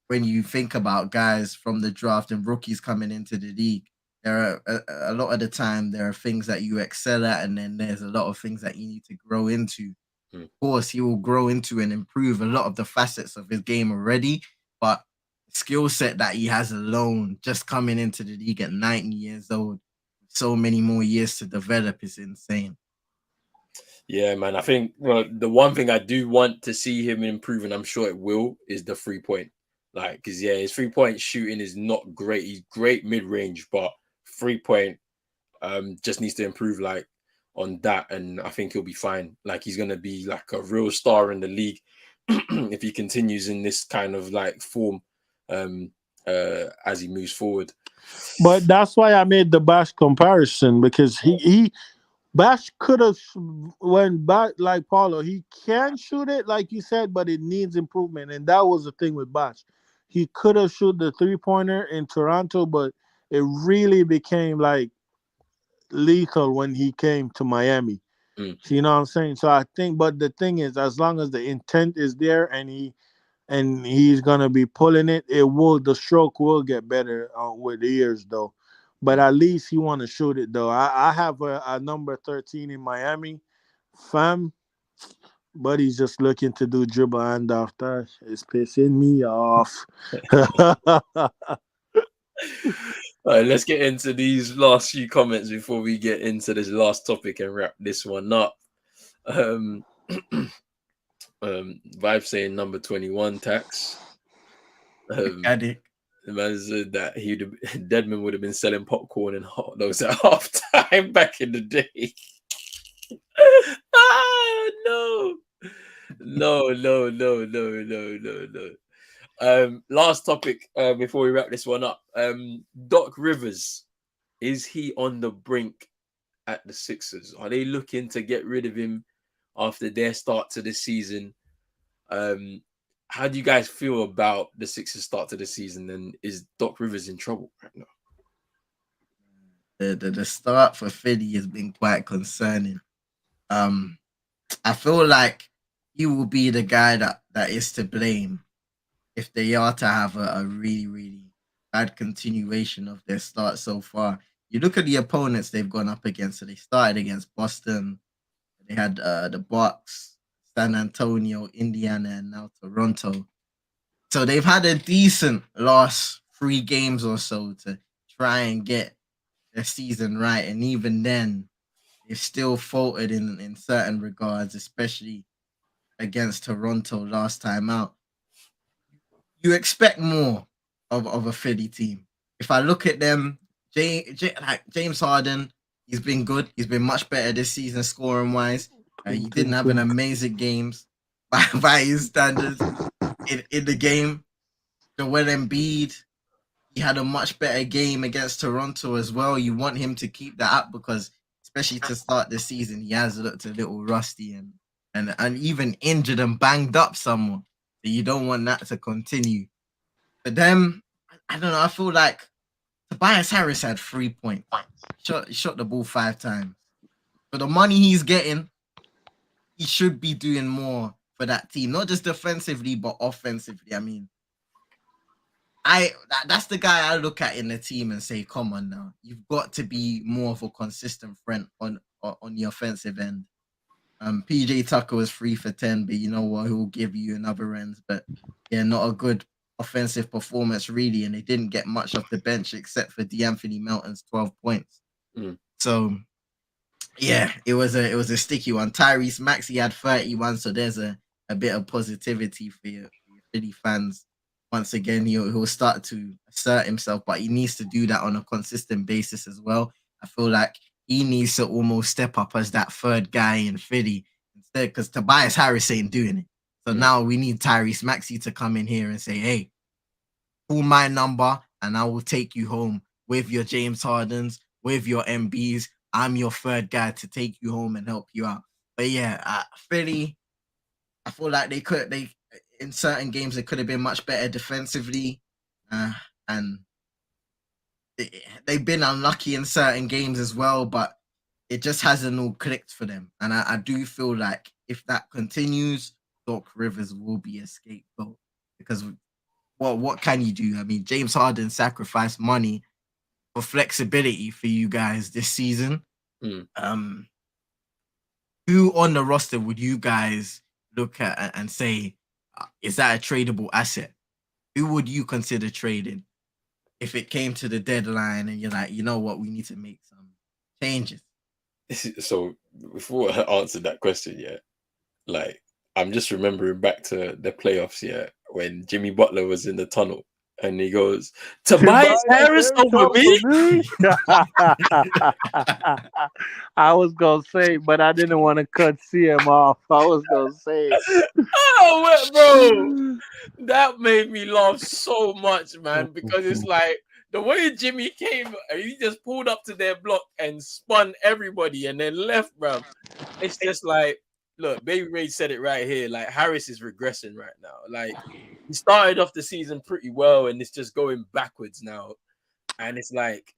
B: when you think about guys from the draft and rookies coming into the league. There are a lot of the time there are things that you excel at, and then there's a lot of things that you need to grow into.
A: Mm.
B: Of course, he will grow into and improve a lot of the facets of his game already, but the skill set that he has alone, just coming into the league at 19 years old, so many more years to develop, is insane.
A: Yeah, man. I think the one thing I do want to see him improve, and I'm sure it will, is the 3 point. Like, because yeah, his 3 point shooting is not great. He's great mid range, but 3 point just needs to improve like on that, and I think he'll be fine. Like he's gonna be like a real star in the league if he continues in this kind of like form um as he moves forward.
C: But that's why I made the Bash comparison, because he Bash could have went back like Paulo. He can shoot it like you said, but it needs improvement, and that was the thing with Bash. He could have shoot the 3 pointer in Toronto, but it really became like lethal when he came to Miami.
A: Mm.
C: You know what I'm saying? So I think, but the thing is, as long as the intent is there and he's gonna be pulling it, the stroke will get better with the years though. But
A: Mm.
C: at least he want to shoot it though. I have a number 13 in Miami, fam, but he's just looking to do dribble and off. That is pissing me off.
A: All right, let's get into these last few comments before we get into this last topic and wrap this one up. Um, Vibe saying number 21 tax.
B: Addict.
A: The man said that Deadman would have been selling popcorn and hot dogs at half time back in the day. No, no. Last topic before we wrap this one up. Doc Rivers, is he on the brink at the Sixers? Are they looking to get rid of him after their start to the season? how do you guys feel about the Sixers start to the season? And is Doc Rivers in trouble right now?
B: The start for Philly has been quite concerning. Um, I feel like he will be the guy that is to blame if they are to have a really, really bad continuation of their start so far. You look at the opponents they've gone up against. So they started against Boston. They had the Bucks, San Antonio, Indiana, and now Toronto. So they've had a decent last 3 games or so to try and get their season right. And even then, they've still faltered in certain regards, especially against Toronto last time out. You expect more of a Philly team. If I look at them, like James Harden, he's been good. He's been much better this season scoring wise. He didn't have an amazing games by his standards in the game. Joel Embiid, he had a much better game against Toronto as well. You want him to keep that up because, especially to start the season, he has looked a little rusty and even injured and banged up somewhat. So you don't want that to continue. But then, I don't know. I feel like Tobias Harris had 3 points. Shot the ball 5 times. For the money he's getting, he should be doing more for that team, not just defensively but offensively. I mean, that's the guy I look at in the team and say, come on now, you've got to be more of a consistent friend on the offensive end. PJ Tucker was 3 for 10, but you know what? He'll give you another ends. But yeah, not a good offensive performance really, and they didn't get much off the bench except for DeAnthony Melton's 12 points. So yeah, it was a sticky one. Tyrese Maxey had 31, so there's a bit of positivity for your Philly fans. Once again, he'll start to assert himself, but he needs to do that on a consistent basis as well. I feel like he needs to almost step up as that third guy in Philly instead, because Tobias Harris ain't doing it. So now we need Tyrese Maxey to come in here and say, hey, call my number and I will take you home with your James Hardens, with your MBs. I'm your third guy to take you home and help you out. But yeah, Philly, I feel like they in certain games they could have been much better defensively, and they've been unlucky in certain games as well. But it just hasn't all clicked for them, and I do feel like if that continues, Doc Rivers will be a scapegoat because what can you do? I mean, James Harden sacrificed money for flexibility for you guys this season. Who on the roster would you guys look at and say, is that a tradable asset? Who would you consider trading if it came to the deadline and you're like, you know what, we need to make some changes?
A: So before I answer that question, yeah, like I'm just remembering back to the playoffs, yeah, when Jimmy Butler was in the tunnel and he goes, Tobias Harris over me?
C: I was gonna say, but I didn't want to cut CM off. I was gonna say,
A: oh, bro, that made me laugh so much, man, because it's like the way Jimmy came, he just pulled up to their block and spun everybody and then left, bro. It's just like, look, Baby Ray said it right here. Like, Harris is regressing right now. Like, he started off the season pretty well and it's just going backwards now. And it's like,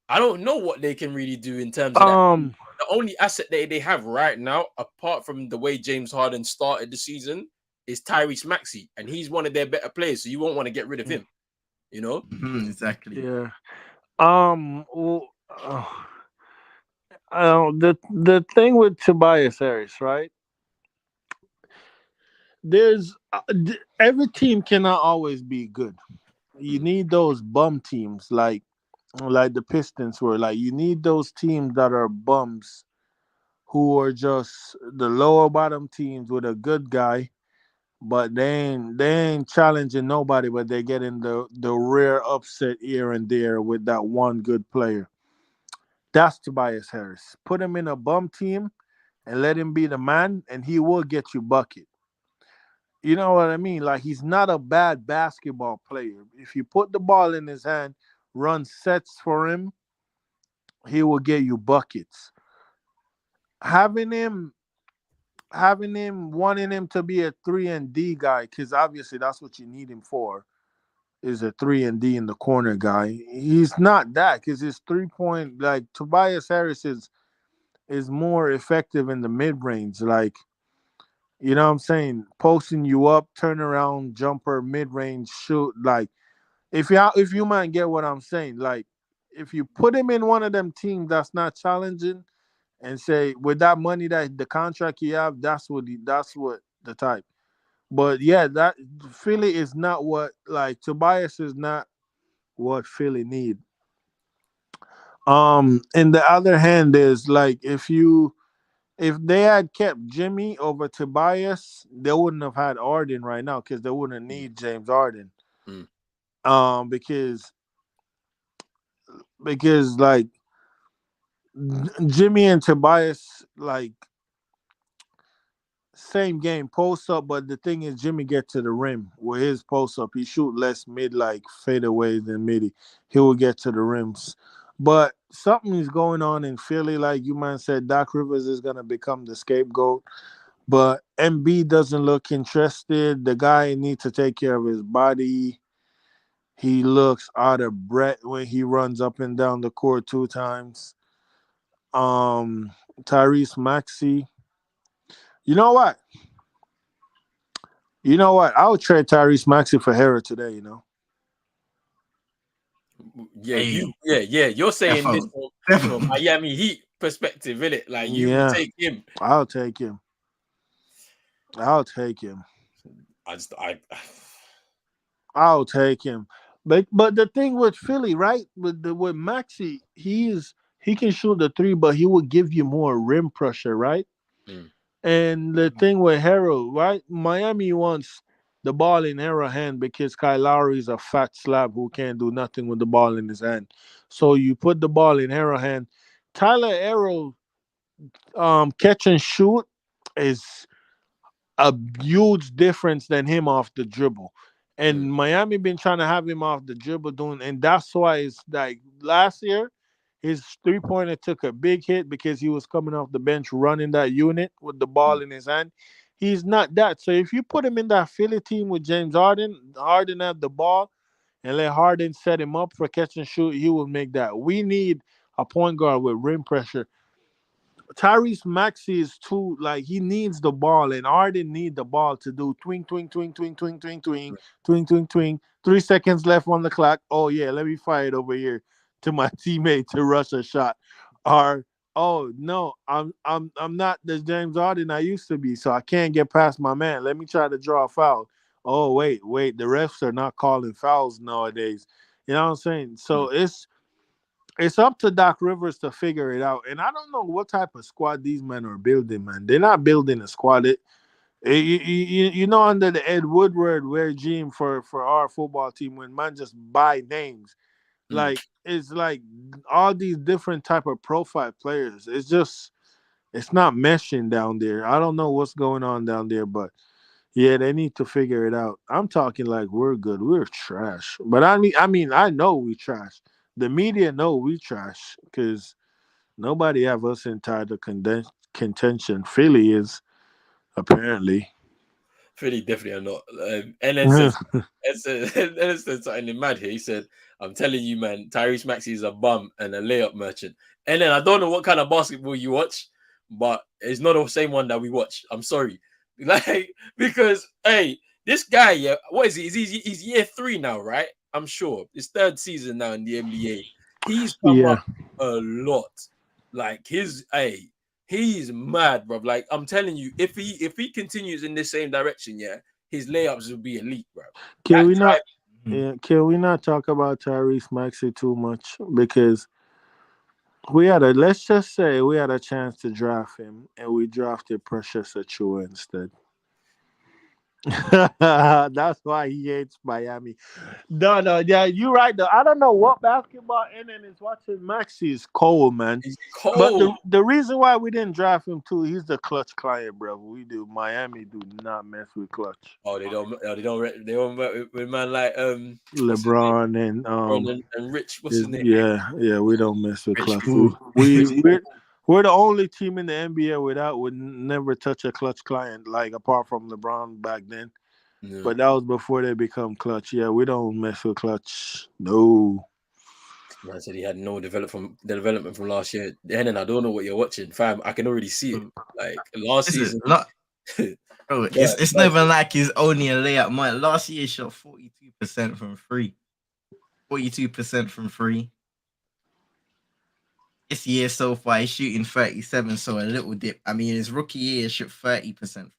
A: I don't know what they can really do in terms of that. The only asset they have right now, apart from the way James Harden started the season, is Tyrese Maxey. And he's one of their better players. So you won't want to get rid of him. You know?
B: Exactly.
C: Yeah. The thing with Tobias Harris, right? There's every team cannot always be good. You need those bum teams like the Pistons were. Like you need those teams that are bums who are just the lower bottom teams with a good guy, but they ain't challenging nobody, but they're getting the rare upset here and there with that one good player. That's Tobias Harris. Put him in a bum team and let him be the man, and he will get you bucket. You know what I mean? Like he's not a bad basketball player. If you put the ball in his hand, run sets for him, he will get you buckets. Having him wanting him to be a 3 and D guy, because obviously that's what you need him for, is a 3 and D in the corner guy. He's not that, because his 3 point, like Tobias Harris is more effective in the mid range. Like, you know what I'm saying? Posting you up, turn around, jumper, mid range, shoot. Like, if you might get what I'm saying, like if you put him in one of them teams that's not challenging and say with that money, that the contract you have, that's what the type. But yeah, that Philly is not what, like Tobias is not what Philly need. In the other hand, is like if they had kept Jimmy over Tobias, they wouldn't have had Arden right now, because they wouldn't need James Arden.
A: Mm.
C: Because like Jimmy and Tobias, like same game, post up, but the thing is Jimmy get to the rim with his post up. He shoot less mid, like fadeaways than midi. He will get to the rims. But something is going on in Philly, like you man said, Doc Rivers is gonna become the scapegoat. But MB doesn't look interested. The guy needs to take care of his body. He looks out of breath when he runs up and down the court 2 times. Um, Tyrese Maxey. You know what? I would trade Tyrese Maxey for Hera today.
A: Yeah,
B: Hey,
A: You're saying this
B: Defo,
A: from a
B: Defo.
A: Miami Heat perspective, innit? Like you would
C: Yeah,
A: take him.
C: I'll take him. I'll take him.
A: I
C: I'll take him. But the thing with Philly, right? With Maxi, he can shoot the three, but he will give you more rim pressure, right?
A: Mm.
C: And the thing with Harrell, right? Miami wants the ball in Harrell's hand because Kyle Lowry is a fat slab who can't do nothing with the ball in his hand. So you put the ball in Harrell's hand. Tyler Harrell, catch and shoot is a huge difference than him off the dribble.
A: Mm.
C: And Miami been trying to have him off the dribble doing, and that's why it's like last year, his 3 pointer took a big hit because he was coming off the bench running that unit with the ball in his hand. He's not that. So if you put him in that Philly team with James Harden have the ball and let Harden set him up for catch and shoot, he will make that. We need a point guard with rim pressure. Tyrese Maxey is too, like, he needs the ball, and Arden need the ball to do twing twing twing twing twing twing twing twing twing twing. 3 seconds left on the clock. Oh yeah, let me fire it over here to my teammate to rush a shot. Or oh no, I'm not the James Harden I used to be, so I can't get past my man. Let me try to draw a foul. Oh wait, the refs are not calling fouls nowadays. You know what I'm saying? So it's up to Doc Rivers to figure it out. And I don't know what type of squad these men are building, man. They're not building a squad. Under the Ed Woodward regime for our football team, when man just buy names,
A: Mm.
C: like it's like all these different type of profile players. It's not meshing down there. I don't know what's going on down there, but yeah, they need to figure it out. I'm talking like we're good. We're trash. But I know we trash. The media know we trash because nobody have us in title contention. Philly is apparently.
A: Philly definitely are not. And then says, and then said something in mad here. He said, "I'm telling you, man, Tyrese Maxey is a bum and a layup merchant." And then I don't know what kind of basketball you watch, but it's not the same one that we watch. I'm sorry, like because hey, this guy, yeah, what is he? He's year 3 now, right? I'm sure it's 3rd season now in the NBA. He's come up
C: Yeah.
A: a lot. Like he's mad, bro. Like I'm telling you, if he continues in this same direction, yeah, his layups will be elite, bro.
C: Can
A: That
C: we not?
A: drive,
C: Yeah, can we not talk about Tyrese Maxey too much? Because let's just say we had a chance to draft him and we drafted Precious Achua instead. That's why he hates Miami. No, yeah, you're right. Though I don't know what basketball and is watching Maxi is cold, man.
A: he's
C: But
A: cold.
C: the reason why we didn't draft him too, he's the clutch client, bro. We do. Miami do not mess with clutch.
A: Oh, they don't with man like what's his name?
C: LeBron and
A: And Rich, what's his name?
C: yeah, we don't mess with
B: Rich
C: clutch.
B: Paul.
C: We
B: Rich
C: we
B: Paul.
C: We're the only team in the NBA would never touch a clutch client, like apart from LeBron back then.
A: Yeah.
C: But that was before they become clutch. Yeah, we don't mess with clutch. No.
A: Man said he had no development from last year. And I don't know what you're watching, fam. I can already see it. Like last season.
B: Bro, it's not even like he's only a layup. Last year he shot 42% from free. 42% from free. This year so far he's shooting 37, so a little dip. I mean, his rookie year he shot 30% from free.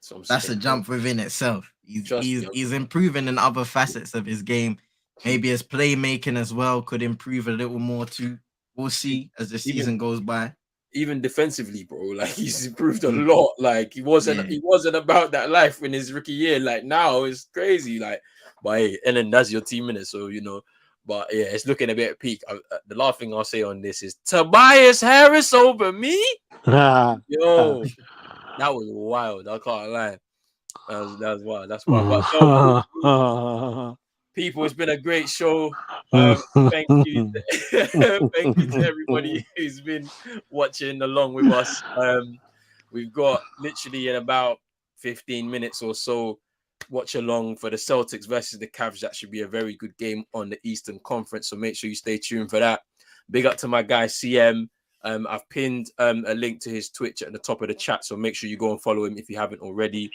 B: So that's a jump within itself. He's improving in other facets of his game. Maybe his playmaking as well could improve a little more too. We'll see as the season goes by.
A: Even defensively, bro, like he's improved a lot. Like he wasn't about that life in his rookie year. Like now it's crazy. Like, but hey, Ellen, that's your team minutes, so you know. But yeah, it's looking a bit peak. The last thing I'll say on this is Tobias Harris over me. Yo, that was wild. I can't lie. That was wild. That's wild. But people, it's been a great show. Thank you. Thank you to everybody who's been watching along with us. We've got literally in about 15 minutes or so watch along for the Celtics versus the Cavs. That should be a very good game on the Eastern Conference. So make sure you stay tuned for that. Big up to my guy CM. I've pinned a link to his Twitch at the top of the chat. So make sure you go and follow him if you haven't already.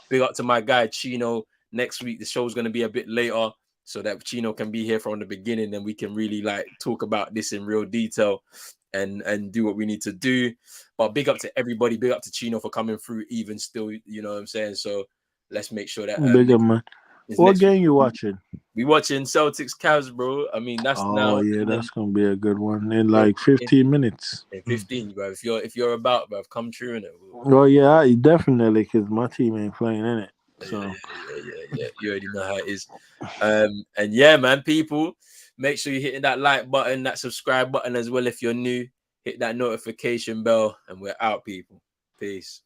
A: Big up to my guy Chino. Next week, the show's going to be a bit later so that Chino can be here from the beginning and we can really like talk about this in real detail and do what we need to do. But big up to everybody. Big up to Chino for coming through even still, you know what I'm saying? So let's make sure that
C: big up, man. What game you watching?
A: We watching Celtics Cavs, bro. I mean, that's now.
C: Yeah, that's gonna be a good one in like 15 minutes.
A: In 15, bro. If you're about, bro, come true in it.
C: Well, yeah, definitely, because my team ain't playing in it. So
A: yeah. You already know how it is. And yeah, man, people, make sure you're hitting that like button, that subscribe button as well. If you're new, hit that notification bell, and we're out, people. Peace.